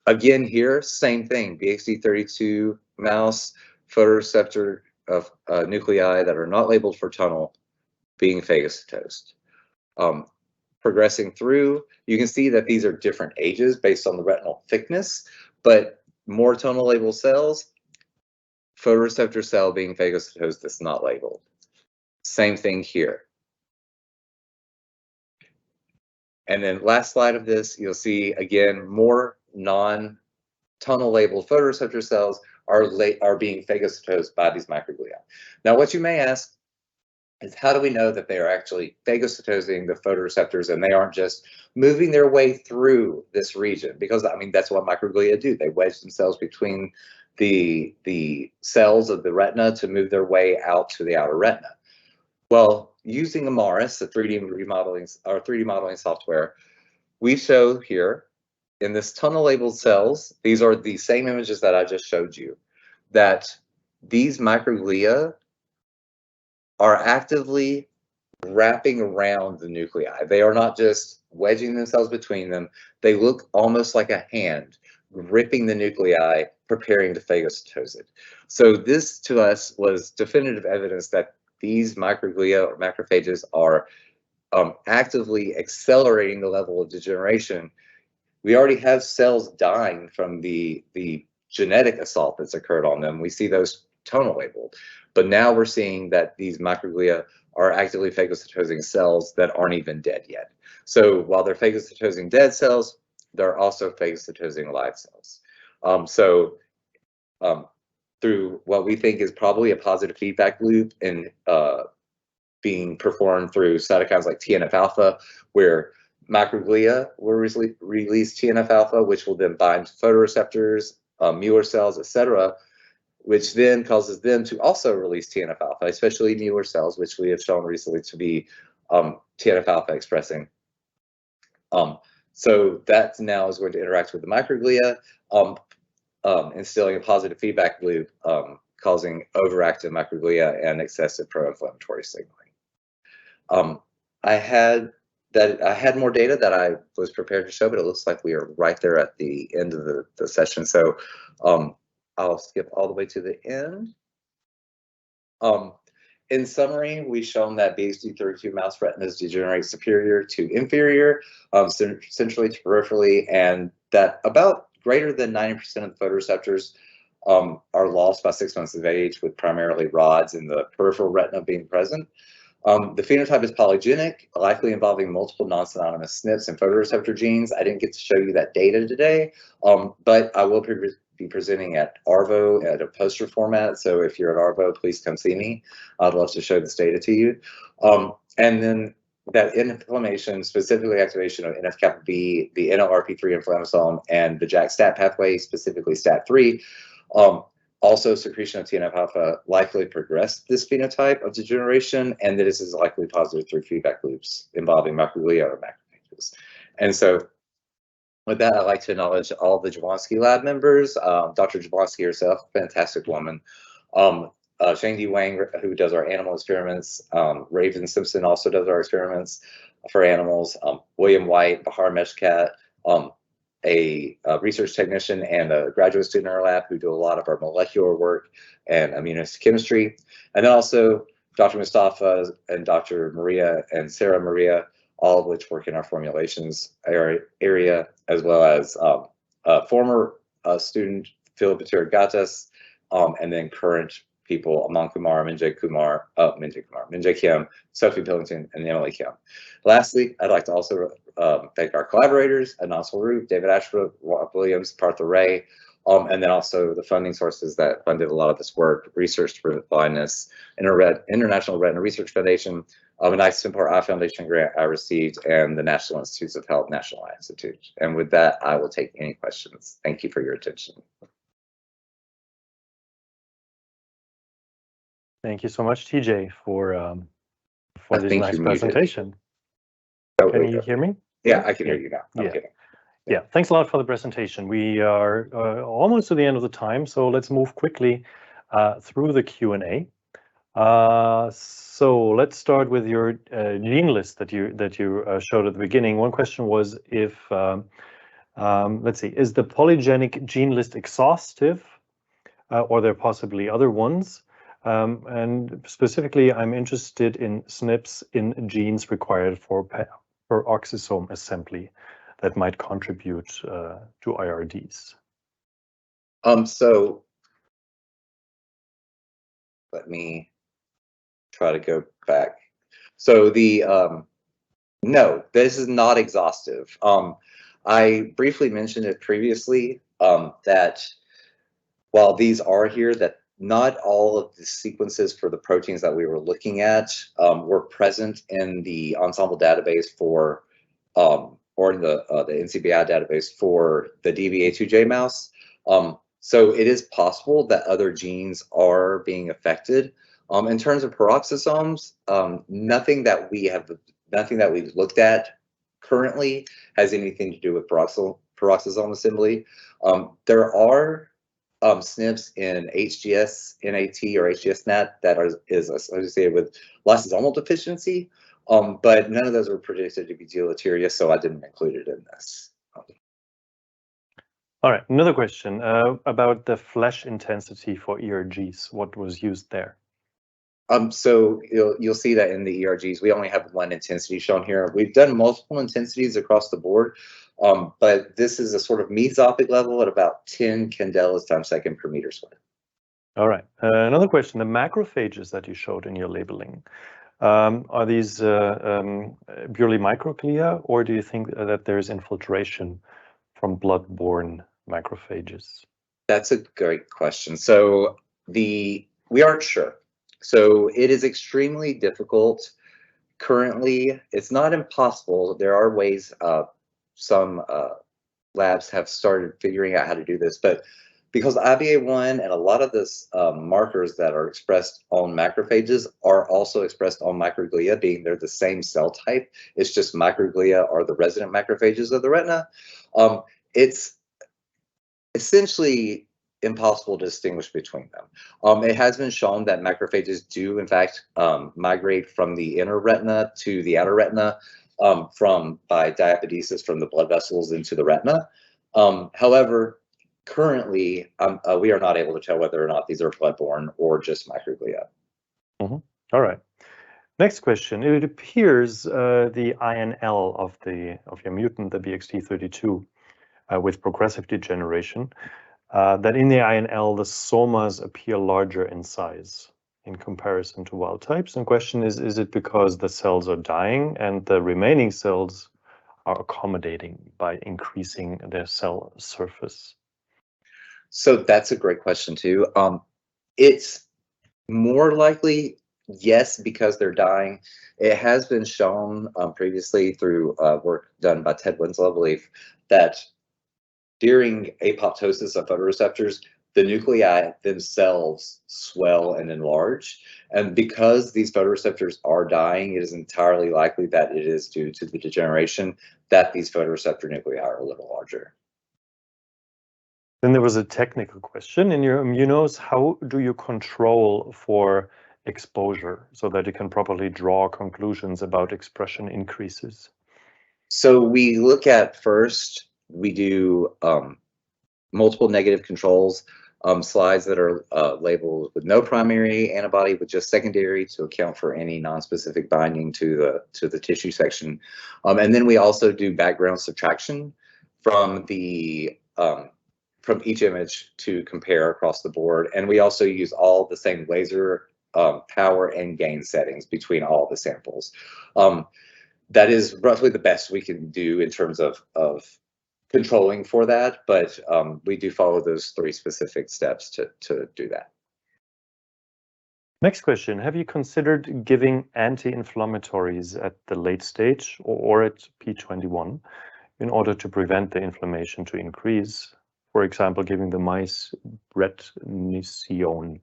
Again here, same thing, BXC32 mouse, photoreceptor of nuclei that are not labeled for tunnel being phagocytosed. Progressing through, you can see that these are different ages based on the retinal thickness, but more tunnel labeled cells, photoreceptor cell being phagocytosed that's not labeled. Same thing here. And then last slide of this, you'll see again more non-tunnel labeled photoreceptor cells are being phagocytosed by these microglia. Now, what you may ask is, how do we know that they are actually phagocytosing the photoreceptors and they aren't just moving their way through this region? Because I mean, that's what microglia do. They wedge themselves between the cells of the retina to move their way out to the outer retina. Well, using Amaris, the 3D modeling software, we show here in this tunnel labeled cells, these are the same images that I just showed you, that these microglia are actively wrapping around the nuclei. They are not just wedging themselves between them. They look almost like a hand gripping the nuclei, preparing to phagocytose it. So this to us was definitive evidence that these microglia or macrophages are actively accelerating the level of degeneration. We already have cells dying from the genetic assault that's occurred on them. We see those tunnel labeled, but now we're seeing that these microglia are actively phagocytosing cells that aren't even dead yet. So while they're phagocytosing dead cells, they're also phagocytosing live cells. Through what we think is probably a positive feedback loop in being performed through cytokines like TNF-alpha, where microglia will release TNF-alpha, which will then bind to photoreceptors, Muir cells, etc., which then causes them to also release TNF-alpha, especially Muir cells, which we have shown recently to be TNF-alpha expressing. So that now is going to interact with the microglia, instilling a positive feedback loop, causing overactive microglia and excessive pro-inflammatory signaling. I had that I had more data that I was prepared to show, but it looks like we are right there at the end of the session. So I'll skip all the way to the end. In summary, we've shown that BHD32 mouse retinas degenerate superior to inferior, centrally to peripherally, and that about greater than 90% of the photoreceptors are lost by 6 months of age, with primarily rods in the peripheral retina being present. The phenotype is polygenic, likely involving multiple non-synonymous SNPs and photoreceptor genes. I didn't get to show you that data today, but I will be presenting at ARVO at a poster format. So if you're at ARVO, please come see me. I'd love to show this data to you. And then that inflammation, specifically activation of NF-kappa B, the NLRP3 inflammasome, and the JAK-STAT pathway, specifically STAT3, also secretion of TNF-alpha likely progressed this phenotype of degeneration, and that this is likely positive through feedback loops involving microglia or macrophages. And so with that, I'd like to acknowledge all the Jablonski lab members, Dr. Jablonski herself, fantastic woman, Shang-Di Wang, who does our animal experiments, Raven Simpson also does our experiments for animals, William White, Bahar Meshkat, a research technician and a graduate student in our lab who do a lot of our molecular work and immunohistochemistry, and then also Dr. Mustafa and Dr. Maria and Sarah Maria, all of which work in our formulations area, as well as former student Philip Gatas, and then current people, Aman Kumar, Minjay Kim, Sophie Pillington, and Emily Kim. Lastly, I'd like to also thank our collaborators, Adnan Swaroop, David Ashbrook, Rob Williams, Partha Ray, and then also the funding sources that funded a lot of this work: Research to Prevent Blindness, International Retina Research Foundation, a nice Simpar Eye Foundation grant I received, and the National Institutes of Health National Eye Institute. And with that, I will take any questions. Thank you for your attention. Thank you so much, TJ, for this nice presentation. Can you hear me? Yeah, I can hear you now. Yeah, thanks a lot for the presentation. We are almost to the end of the time, so let's move quickly through the Q&A. So let's start with your gene list that you showed at the beginning. One question was if, let's see, is the polygenic gene list exhaustive, or there possibly other ones? And specifically, I'm interested in SNPs in genes required for peroxisome assembly that might contribute to IRDs. So let me try to go back. So the no, this is not exhaustive. I briefly mentioned it previously that while these are here, that not all of the sequences for the proteins that we were looking at were present in the ensemble database for, or in the NCBI database for the DBA2J mouse. So it is possible that other genes are being affected. In terms of peroxisomes, nothing that we've looked at currently has anything to do with peroxisome assembly. There are SNPs in HGS NAT or HGS NAT that is associated with lysosomal deficiency, but none of those were predicted to be deleterious, so I didn't include it in this. All right, another question about the flash intensity for ERGs. What was used there? So you'll see that in the ERGs, we only have one intensity shown here. We've done multiple intensities across the board, but this is a sort of mesopic level at about 10 candelas times second per meter squared. All right, another question, the macrophages that you showed in your labeling, are these purely microglia, or do you think that there's infiltration from blood-borne macrophages? That's a great question. So we aren't sure. So it is extremely difficult currently. It's not impossible. There are ways, some labs have started figuring out how to do this, but because IBA1 and a lot of this markers that are expressed on macrophages are also expressed on microglia, being they're the same cell type, it's just microglia are the resident macrophages of the retina. It's essentially impossible to distinguish between them. It has been shown that macrophages do, in fact, migrate from the inner retina to the outer retina by diapedesis from the blood vessels into the retina. However, currently, we are not able to tell whether or not these are bloodborne or just microglia. Mm-hmm. All right. Next question. It appears the INL of your mutant, the BXT32, with progressive degeneration, that in the INL the somas appear larger in size in comparison to wild types. And question is it because the cells are dying and the remaining cells are accommodating by increasing their cell surface? So that's a great question too. It's more likely, yes, because they're dying. It has been shown previously through work done by Ted Winslow, I believe, that during apoptosis of photoreceptors, the nuclei themselves swell and enlarge. And because these photoreceptors are dying, it is entirely likely that it is due to the degeneration that these photoreceptor nuclei are a little larger. Then there was a technical question. In your immunos, how do you control for exposure so that you can properly draw conclusions about expression increases? So we look at first, we do multiple negative controls, slides that are labeled with no primary antibody, with just secondary to account for any non-specific binding to the tissue section. And then we also do background subtraction from the from each image to compare across the board. And we also use all the same laser power and gain settings between all the samples. That is roughly the best we can do in terms of controlling for that, but we do follow those 3 specific steps to do that. Next question. Have you considered giving anti-inflammatories at the late stage or at P21 in order to prevent the inflammation to increase? For example, giving the mice retinision.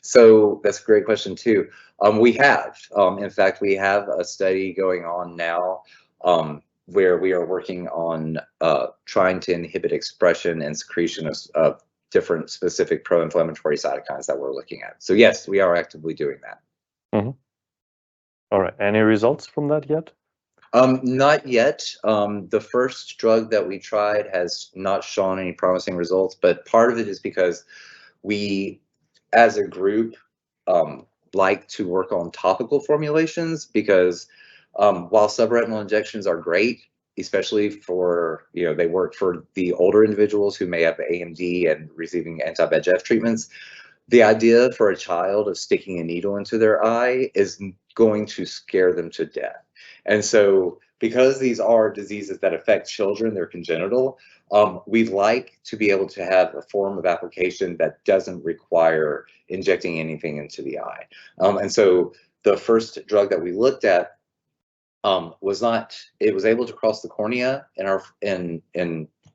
So that's a great question too. We have, in fact, we have a study going on now where we are working on trying to inhibit expression and secretion of different specific pro-inflammatory cytokines that we're looking at. So yes, we are actively doing that. Mm-hmm. All right. Any results from that yet? Not yet. The first drug that we tried has not shown any promising results, but part of it is because we, as a group, like to work on topical formulations because while subretinal injections are great, especially for, they work for the older individuals who may have AMD and receiving anti-VEGF treatments, the idea for a child of sticking a needle into their eye is going to scare them to death. And so because these are diseases that affect children, they're congenital, we'd like to be able to have a form of application that doesn't require injecting anything into the eye. And so the first drug that we looked at was able to cross the cornea in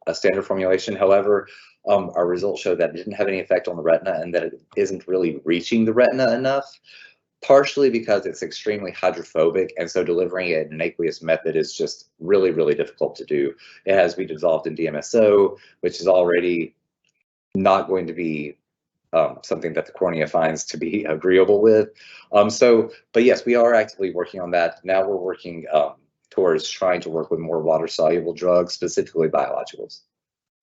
a standard formulation. However, our results showed that it didn't have any effect on the retina and that it isn't really reaching the retina enough, partially because it's extremely hydrophobic, and so delivering it in an aqueous method is just really, really difficult to do. It has to be dissolved in DMSO, which is already not going to be something that the cornea finds to be agreeable with. But yes, we are actively working on that. Now we're working towards trying to work with more water-soluble drugs, specifically biologicals.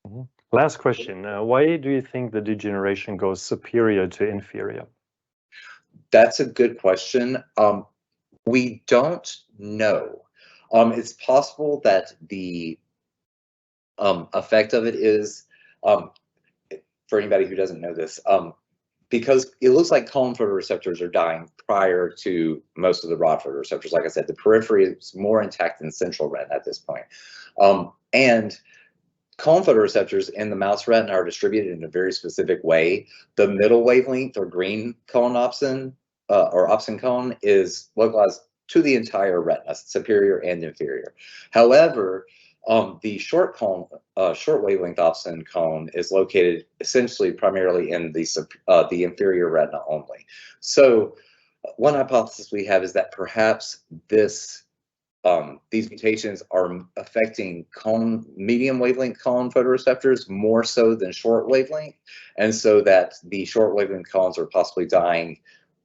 Mm-hmm. Last question. Why do you think the degeneration goes superior to inferior? That's a good question. We don't know. It's possible that the effect of it is, for anybody who doesn't know this, because it looks like cone photoreceptors are dying prior to most of the rod photoreceptors. Like I said, the periphery is more intact than central retina at this point. And cone photoreceptors in the mouse retina are distributed in a very specific way. The middle wavelength or green cone opsin or opsin cone is localized to the entire retina, superior and inferior. However, the short wavelength opsin cone is located essentially primarily in the inferior retina only. So one hypothesis we have is that perhaps these mutations are affecting medium wavelength cone photoreceptors more so than short wavelength, and so that the short wavelength cones are possibly dying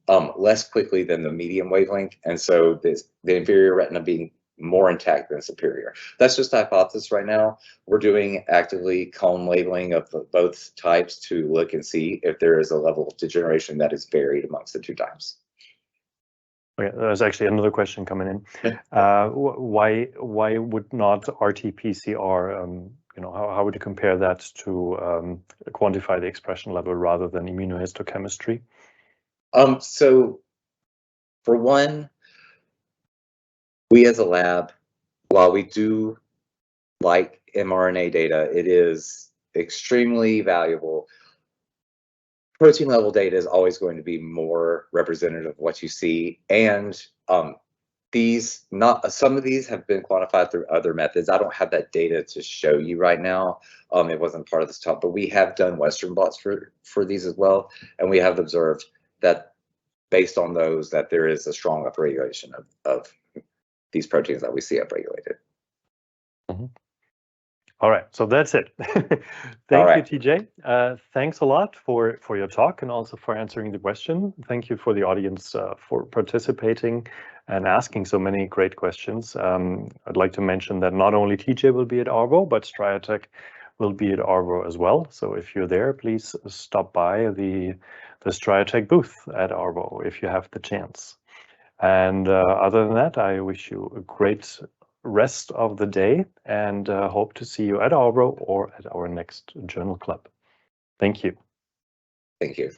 less quickly than the medium wavelength, and so the inferior retina being more intact than superior. That's just a hypothesis right now. We're doing actively cone labeling of both types to look and see if there is a level of degeneration that is varied amongst the two types. Okay, there's actually another question coming in. Why would not RT-PCR, how would you compare that to quantify the expression level rather than immunohistochemistry? So for one, we as a lab, while we do like mRNA data, it is extremely valuable. Protein level data is always going to be more representative of what you see, and some of these have been quantified through other methods. I don't have that data to show you right now. It wasn't part of this talk, but we have done Western blots for these as well, and we have observed that based on those, that there is a strong upregulation of these proteins that we see upregulated. Mm-hmm. All right, so that's it. Thank you, TJ. Thanks a lot for your talk and also for answering the question. Thank you for the audience for participating and asking so many great questions. I'd like to mention that not only TJ will be at ARVO, but Striatech will be at ARVO as well. So if you're there, please stop by the Striatech booth at ARVO if you have the chance. And other than that, I wish you a great rest of the day and hope to see you at ARVO or at our next journal club. Thank you. Thank you.